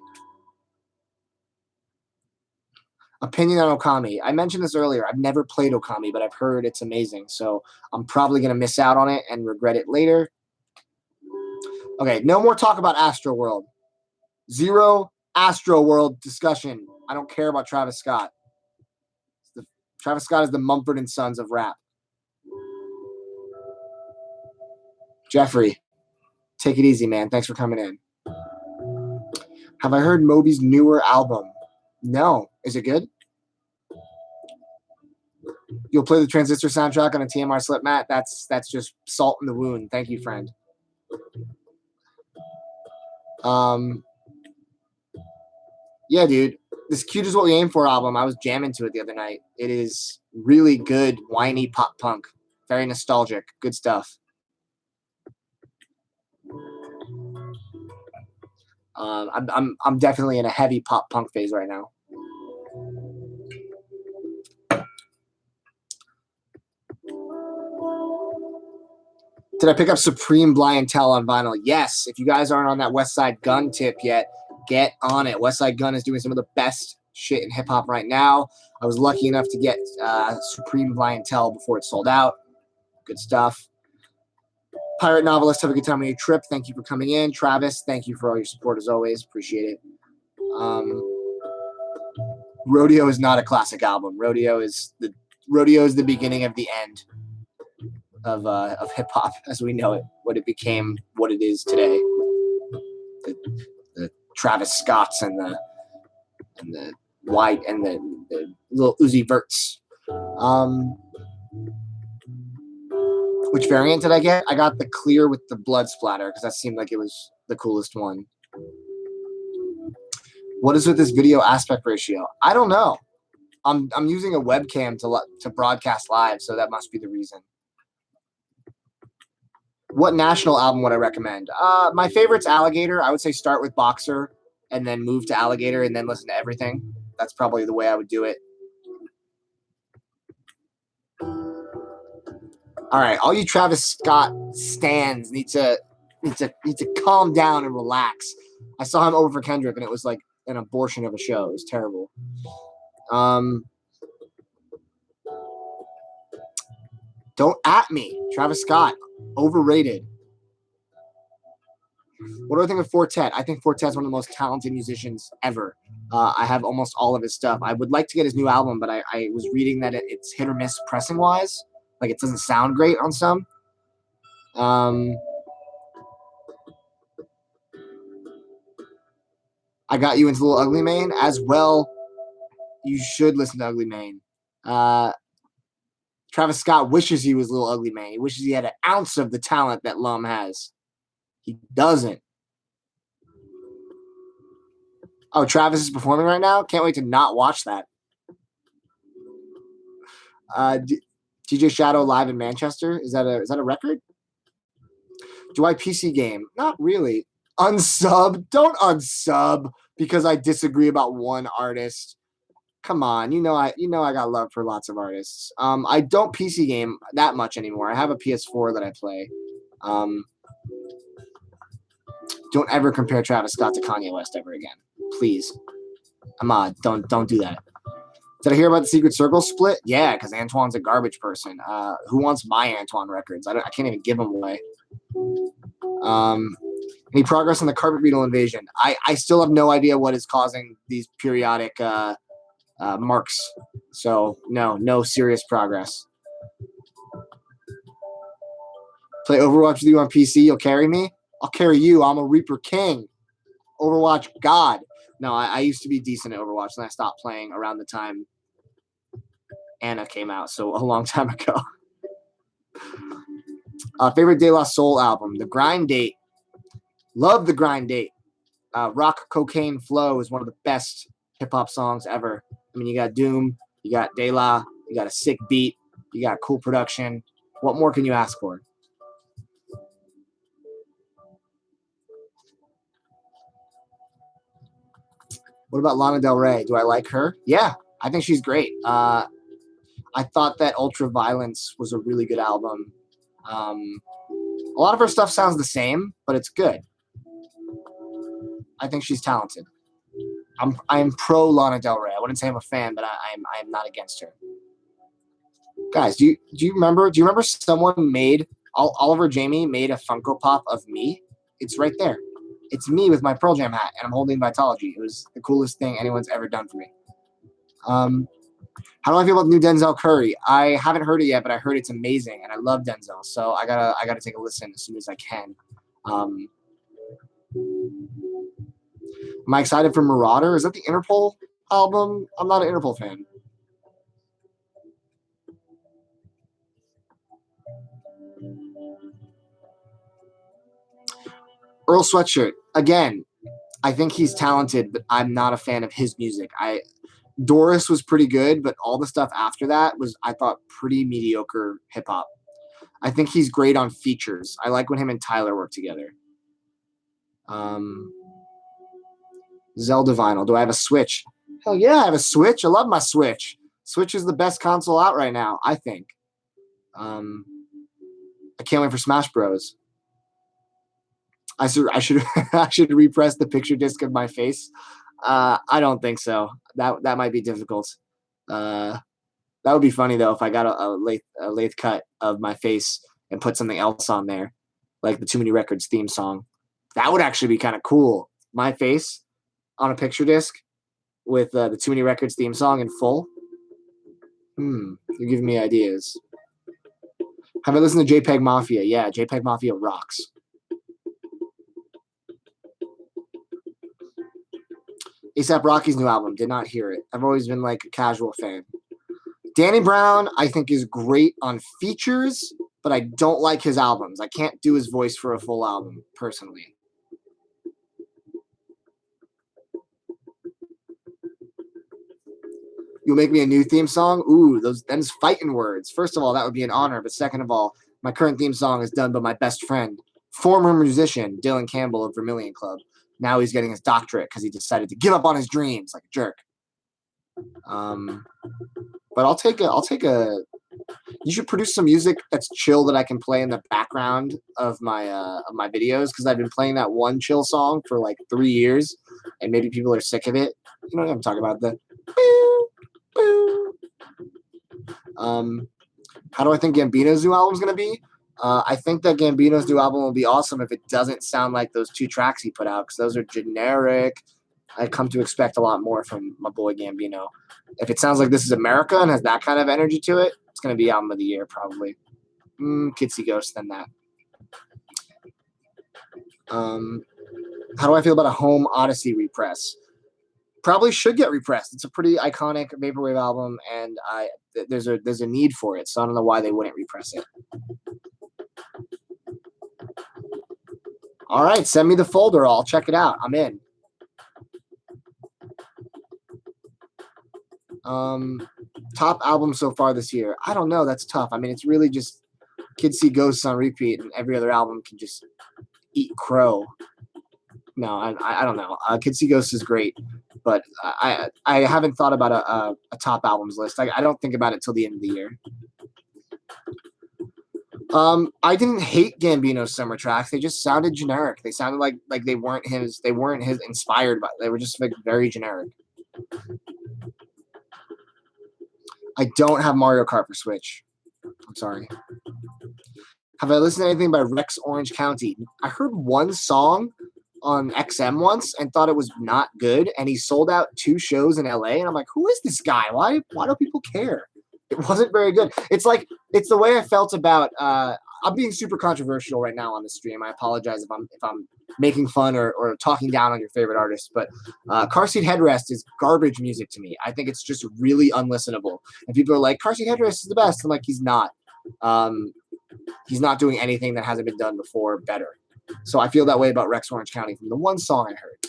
Opinion on Okami. I mentioned this earlier. I've never played Okami, but I've heard it's amazing. So I'm probably going to miss out on it and regret it later. Okay, no more talk about Astro World. 0 Astro World discussion. I don't care about Travis Scott. Travis Scott is the Mumford & Sons of rap. Jeffrey, take it easy, man. Thanks for coming in. Have I heard Moby's newer album? No. Is it good? You'll play the Transistor soundtrack on a TMR slip mat? That's just salt in the wound. Thank you, friend. Yeah, dude. This Cute Is What We Aim For album, I was jamming to it the other night. It is really good, whiny pop punk. Very nostalgic. Good stuff. I'm definitely in a heavy pop punk phase right now. Did I pick up Supreme Blind Tell on vinyl? Yes. If you guys aren't on that West Side Gun tip yet, get on it. West Side Gun is doing some of the best shit in hip hop right now. I was lucky enough to get Supreme Blind Tell before it sold out. Good stuff. Pirate Novelist, have a good time on your trip. Thank you for coming in. Travis, thank you for all your support as always. Appreciate it. Rodeo is not a classic album. Rodeo is the beginning of the end of hip hop as we know it. What it became, what it is today. The Travis Scotts and the White and the little Uzi Verts. Which variant did I get? I got the clear with the blood splatter because that seemed like it was the coolest one. What is with this video aspect ratio? I don't know. I'm using a webcam to broadcast live, so that must be the reason. What national album would I recommend? My favorite's Alligator. I would say start with Boxer and then move to Alligator and then listen to everything. That's probably the way I would do it. All right, all you Travis Scott stans need to calm down and relax. I saw him over for Kendrick, and it was like an abortion of a show. It was terrible. Don't at me, Travis Scott. Overrated. What do I think of Fortet? I think Fortet's one of the most talented musicians ever. I have almost all of his stuff. I would like to get his new album, but I was reading that it's hit or miss pressing wise. Like it doesn't sound great on some. I got you into Little Ugly Mane as well. You should listen to Ugly Mane. Travis Scott wishes he was Little Ugly Mane. He wishes he had an ounce of the talent that Lum has. He doesn't. Oh, Travis is performing right now? Can't wait to not watch that. DJ Shadow live in Manchester. Is that a record? Do I PC game? Not really. Unsub. Don't unsub because I disagree about one artist. Come on, you know I got love for lots of artists. I don't PC game that much anymore. I have a PS4 that I play. Don't ever compare Travis Scott to Kanye West ever again, please. Ahmad, don't do that. Did I hear about the Secret Circle split? Yeah, because Antoine's a garbage person. Who wants my Antoine records? I can't even give them away. Any progress on the carpet beetle invasion? I still have no idea what is causing these periodic marks. So no serious progress. Play Overwatch with you on PC. You'll carry me. I'll carry you. I'm a Reaper King. Overwatch God. No, I used to be decent at Overwatch, and I stopped playing around the time Anna came out, so a long time ago. Favorite De La Soul album? The Grind Date. Love The Grind Date. Rock Cocaine Flow is one of the best hip-hop songs ever. I mean, you got Doom, you got De La, you got a sick beat, you got cool production. What more can you ask for? What about Lana Del Rey? Do I like her? Yeah, I think she's great. I thought that Ultra Violence was a really good album. A lot of her stuff sounds the same, but it's good. I think she's talented. I'm pro Lana Del Rey. I wouldn't say I'm a fan, but I'm not against her. Guys, do you remember someone made Oliver Jamie made a Funko Pop of me? It's right there. It's me with my Pearl Jam hat, and I'm holding Vitology. It was the coolest thing anyone's ever done for me. How do I feel about the new Denzel Curry? I haven't heard it yet, but I heard it's amazing, and I love Denzel, so I gotta take a listen as soon as I can. Am I excited for Marauder? Is that the Interpol album? I'm not an Interpol fan. Earl Sweatshirt. Again, I think he's talented, but I'm not a fan of his music. Doris was pretty good, but all the stuff after that was, I thought, pretty mediocre hip hop. I think he's great on features. I like when him and Tyler work together. Zelda vinyl. Do I have a Switch? Hell yeah, I have a Switch. I love my Switch. Switch is the best console out right now, I think. I can't wait for Smash Bros. I should repress the picture disc of my face. I don't think so. That might be difficult. That would be funny though if I got a lathe cut of my face and put something else on there, like the Too Many Records theme song. That would actually be kind of cool. My face on a picture disc with the Too Many Records theme song in full. You're giving me ideas. Have I listened to JPEG Mafia? Yeah, JPEG Mafia rocks. A$AP Rocky's new album. Did not hear it. I've always been like a casual fan. Danny Brown, I think, is great on features, but I don't like his albums. I can't do his voice for a full album, personally. You'll make me a new theme song? Ooh, them's fighting words. First of all, that would be an honor, but second of all, my current theme song is done by my best friend, former musician Dylan Campbell of Vermilion Club. Now he's getting his doctorate because he decided to give up on his dreams like a jerk. But I'll take a. You should produce some music that's chill that I can play in the background of my videos, because I've been playing that one chill song for like 3 years, and maybe people are sick of it. You know what I'm talking about? How do I think Gambino's new album is gonna be? I think that Gambino's new album will be awesome if it doesn't sound like those 2 tracks he put out, because those are generic. I come to expect a lot more from my boy Gambino. If it sounds like This Is America and has that kind of energy to it, it's going to be album of the year, probably. Kids See Ghosts, then that. How do I feel about a Home Odyssey repress? Probably should get repressed. It's a pretty iconic vaporwave album, and there's a need for it, so I don't know why they wouldn't repress it. All right, send me the folder. I'll check it out. I'm in. Top album so far this year. I don't know. That's tough. I mean, it's really just Kids See Ghosts on repeat, and every other album can just eat crow. No, I don't know. Kids See Ghosts is great, but I haven't thought about a top albums list. I don't think about it till the end of the year. I didn't hate Gambino's summer tracks. They just sounded generic. They sounded like they weren't his. They weren't his inspired by. They were just like very generic. I don't have Mario Kart for Switch. I'm sorry. Have I listened to anything by Rex Orange County? I heard one song on XM once and thought it was not good, and he sold out 2 shows in LA, and I'm like, who is this guy? Why do people care? It wasn't very good. It's the way I felt about I'm being super controversial right now on the stream. I apologize if I'm making fun or talking down on your favorite artist, but Car Seat Headrest is garbage music to me. I think it's just really unlistenable. And people are like, Car Seat Headrest is the best. I'm like, he's not. He's not doing anything that hasn't been done before better. So I feel that way about Rex Orange County from the one song I heard.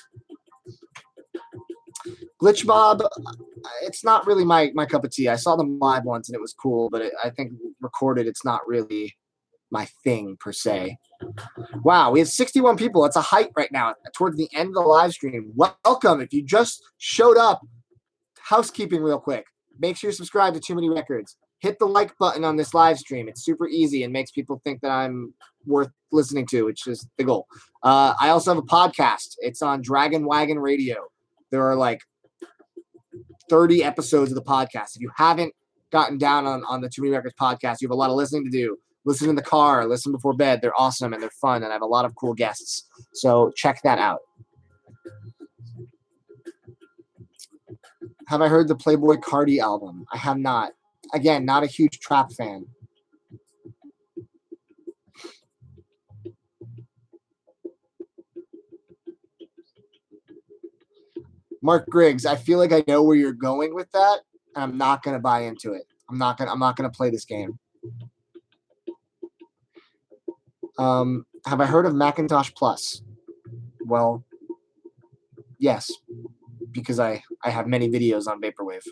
Glitch Mob, it's not really my cup of tea. I saw them live once and it was cool, but I think recorded, it's not really my thing per se. Wow, we have 61 people. It's a height right now towards the end of the live stream. Welcome. If you just showed up, housekeeping real quick. Make sure you subscribe to Too Many Records. Hit the like button on this live stream. It's super easy and makes people think that I'm worth listening to, which is the goal. I also have a podcast. It's on Dragon Wagon Radio. There are like 30 episodes of the podcast. If you haven't gotten down on the Too Many Records podcast, you have a lot of listening to do. Listen in the car, listen before bed. They're awesome and they're fun, and I have a lot of cool guests. So check that out. Have I heard the Playboy Cardi album? I have not. Again, not a huge trap fan. Mark Griggs, I feel like I know where you're going with that, and I'm not going to buy into it. I'm not going to play this game. Have I heard of Macintosh Plus? Well, yes, because I have many videos on Vaporwave.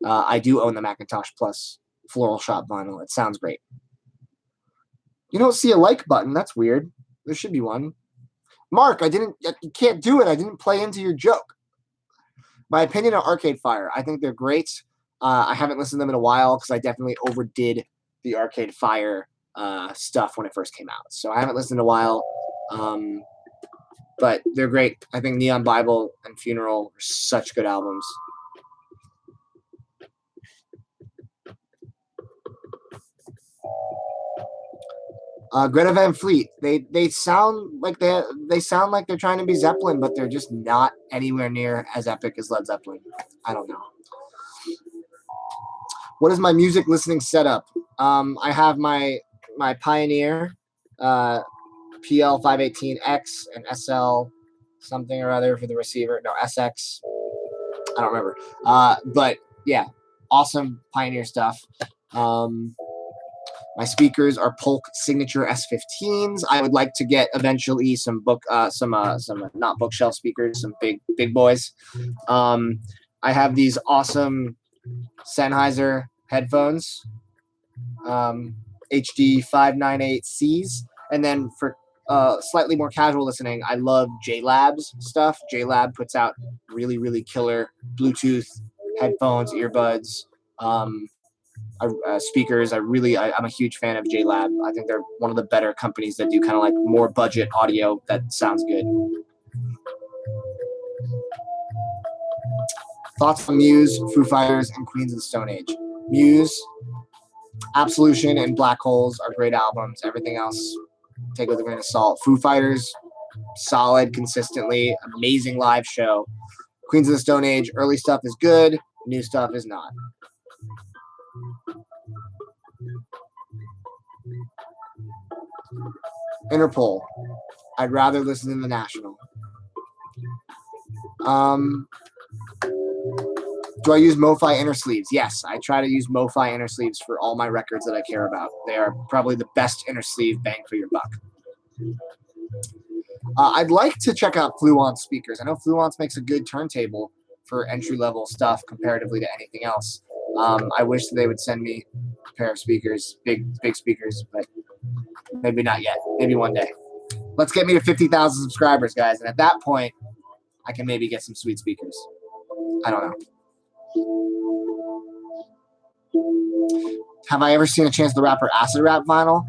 I do own the Macintosh Plus Floral Shop vinyl. It sounds great. You don't see a like button. That's weird. There should be one. Mark, you can't do it. I didn't play into your joke. My opinion on Arcade Fire, I think they're great. I haven't listened to them in a while because I definitely overdid the Arcade Fire stuff when it first came out. So I haven't listened in a while, but they're great. I think Neon Bible and Funeral are such good albums. Greta Van Fleet, they sound like they're trying to be Zeppelin, but they're just not anywhere near as epic as Led Zeppelin. I don't know. What is my music listening setup? I have my Pioneer PL518X and SL something or other for the receiver. No, SX. I don't remember. But yeah, awesome Pioneer stuff. My speakers are Polk Signature S15s. I would like to get eventually some not bookshelf speakers, some big boys. I have these awesome Sennheiser headphones, HD 598Cs, and then for slightly more casual listening, I love JLab's stuff. JLab puts out really, really killer Bluetooth headphones, earbuds, speakers. I'm a huge fan of JLab. I think they're one of the better companies that do kind of like more budget audio that sounds good. Thoughts on Muse, Foo Fighters, and Queens of the Stone Age. Muse, Absolution, and Black Holes are great albums. Everything else, take with a grain of salt. Foo Fighters, solid, consistently, amazing live show. Queens of the Stone Age, early stuff is good, new stuff is not. Interpol, I'd rather listen to the National. Do I use MoFi inner sleeves? Yes, I try to use MoFi inner sleeves for all my records that I care about. They are probably the best inner sleeve bang for your buck. I'd like to check out Fluence speakers. I know Fluence makes a good turntable for entry-level stuff comparatively to anything else. I wish that they would send me a pair of speakers, big speakers, but maybe not yet. Maybe one day. Let's get me to 50,000 subscribers, guys, and at that point, I can maybe get some sweet speakers. I don't know. Have I ever seen a Chance the Rapper Acid Rap vinyl?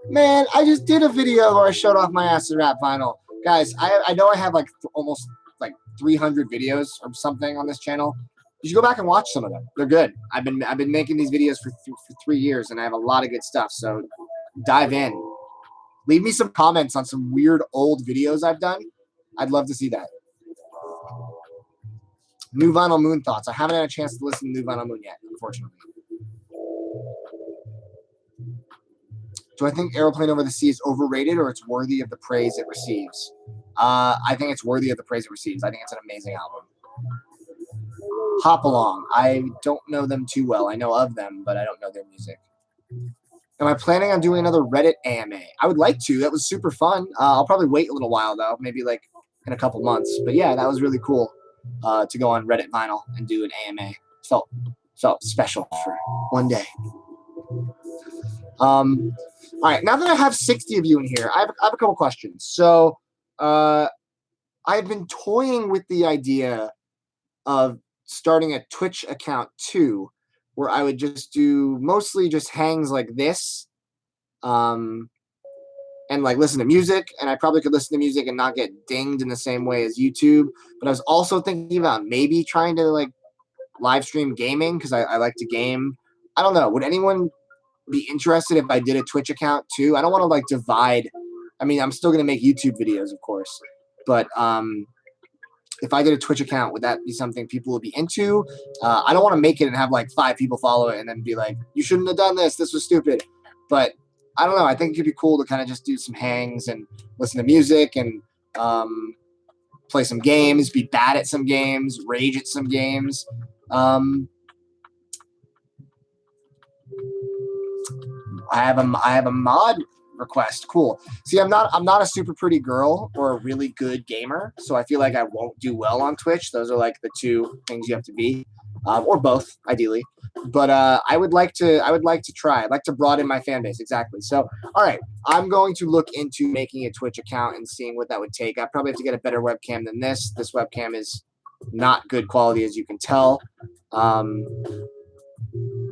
Man, I just did a video where I showed off my Acid Rap vinyl. Guys, I know I have like almost like 300 videos or something on this channel. You should go back and watch some of them. They're good. I've been making these videos for 3 years, and I have a lot of good stuff. So dive in. Leave me some comments on some weird old videos I've done. I'd love to see that. New Vinyl Moon thoughts. I haven't had a chance to listen to New Vinyl Moon yet, unfortunately. Do I think Aeroplane Over the Sea is overrated or it's worthy of the praise it receives? I think it's worthy of the praise it receives. I think it's an amazing album. Hop Along. I don't know them too well. I know of them, but I don't know their music. Am I planning on doing another Reddit AMA? I would like to. That was super fun. I'll probably wait a little while, though. Maybe like in a couple months. But yeah, that was really cool to go on Reddit Vinyl and do an AMA. Felt special for one day. All right, now that I have 60 of you in here, I have a couple questions. So I've been toying with the idea of starting a Twitch account too, where I would just do mostly just hangs like this, and like listen to music. And I probably could listen to music and not get dinged in the same way as YouTube. But I was also thinking about maybe trying to like live stream gaming because I like to game. I don't know. Would anyone be interested if I did a Twitch account too? I don't want to like divide. I mean, I'm still gonna make YouTube videos, of course, but if I did a Twitch account, would that be something people would be into? I don't want to make it and have like 5 people follow it and then be like, you shouldn't have done this. This was stupid. But I don't know. I think it could be cool to kind of just do some hangs and listen to music and play some games, be bad at some games, rage at some games. I have a mod request. Cool. See, I'm not a super pretty girl or a really good gamer, so I feel like I won't do well on Twitch. Those are like the 2 things you have to be, or both, ideally. But I would like to try. I'd like to broaden my fan base. Exactly. So, all right, I'm going to look into making a Twitch account and seeing what that would take. I probably have to get a better webcam than this. This webcam is not good quality, as you can tell.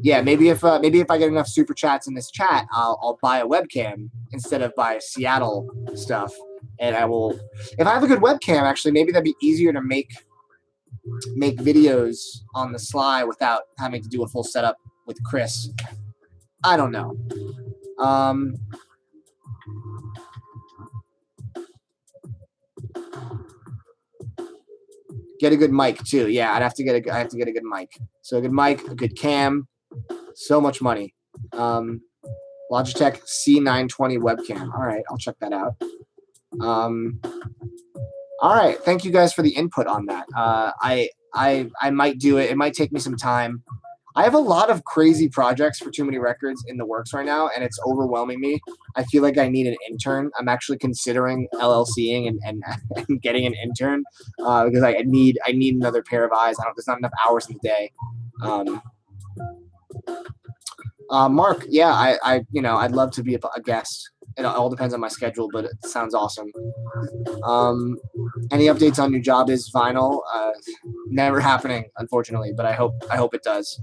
Yeah, maybe if I get enough super chats in this chat, I'll buy a webcam instead of buy Seattle stuff, and I will. If I have a good webcam, actually, maybe that'd be easier to make videos on the sly without having to do a full setup with Chris. I don't know. Get a good mic too. Yeah, I have to get a good mic. So a good mic, a good cam. So much money. Logitech C920 webcam. All right, I'll check that out. All right, thank you guys for the input on that. I might do it. It might take me some time. I have a lot of crazy projects for Too Many Records in the works right now, and it's overwhelming me. I feel like I need an intern. I'm actually considering LLCing and getting an intern because I need another pair of eyes. There's not enough hours in the day. Mark, yeah, I'd love to be a guest. It all depends on my schedule, but it sounds awesome. Any updates on new job is vinyl? Never happening, unfortunately, but I hope it does.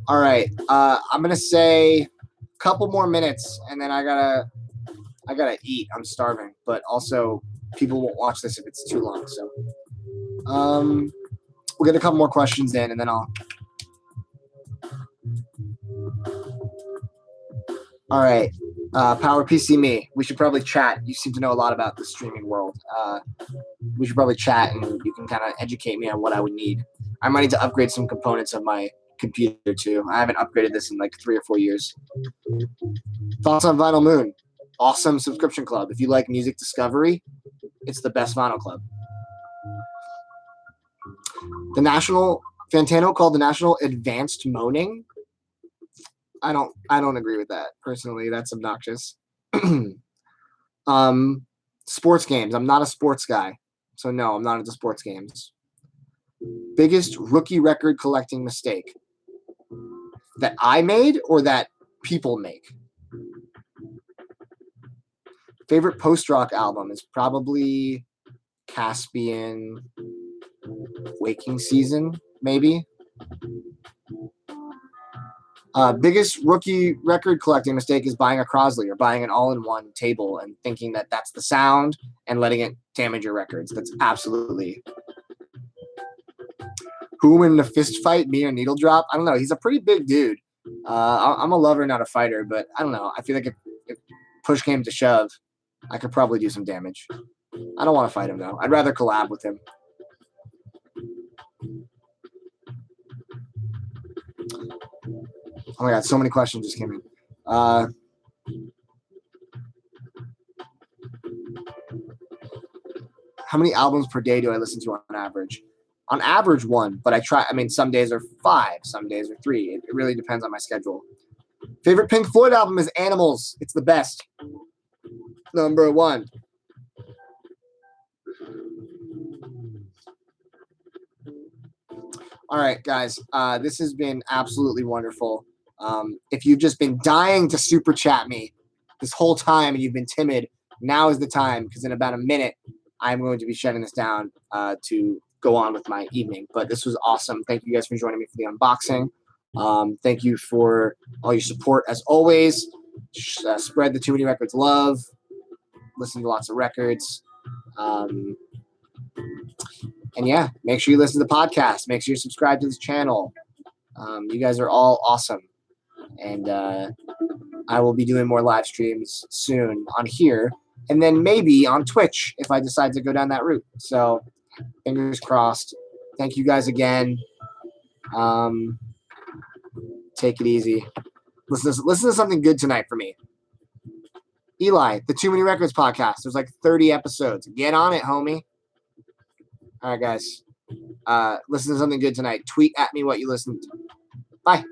All right, I'm gonna say a couple more minutes, and then I gotta eat. I'm starving, but also people won't watch this if it's too long. So, we'll get a couple more questions in, and then I'll. All right, Power PC Me. We should probably chat. You seem to know a lot about the streaming world. We should probably chat, and you can kind of educate me on what I would need. I might need to upgrade some components of my computer too. I haven't upgraded this in like 3 or 4 years. Thoughts on Vinyl Moon? Awesome subscription club. If you like music discovery, it's the best vinyl club. The National Fantano called the National Advanced Moaning. I don't agree with that personally. That's obnoxious. Sports games. I'm not a sports guy, so no, I'm not into sports games. Biggest rookie record collecting mistake that I made or that people make? Favorite post-rock album is probably Caspian Waking Season, maybe. Biggest rookie record collecting mistake is buying a Crosley or buying an all-in-one table and thinking that that's the sound and letting it damage your records. That's absolutely. Who in a fist fight, me or Needle Drop? I don't know. He's a pretty big dude. I'm a lover, not a fighter, but I don't know. I feel like if push came to shove, I could probably do some damage. I don't want to fight him, though. I'd rather collab with him. Oh my god, so many questions just came in. How many albums per day do I listen to on average? On average, 1, but some days are 5, some days are 3. It really depends on my schedule. Favorite Pink Floyd album is Animals. It's the best. Number 1. All right, guys. This has been absolutely wonderful. If you've just been dying to super chat me this whole time and you've been timid, now is the time, because in about a minute, I'm going to be shutting this down to go on with my evening. But this was awesome. Thank you guys for joining me for the unboxing. Thank you for all your support as always. Spread the Too Many Records love. Listen to lots of records. And yeah, make sure you listen to the podcast. Make sure you subscribe to this channel. You guys are all awesome. And I will be doing more live streams soon on here. And then maybe on Twitch if I decide to go down that route. So fingers crossed. Thank you guys again. Take it easy. Listen to something good tonight for me. Eli, the Too Many Records podcast. There's like 30 episodes. Get on it, homie. All right, guys. Listen to something good tonight. Tweet at me what you listened to. Bye.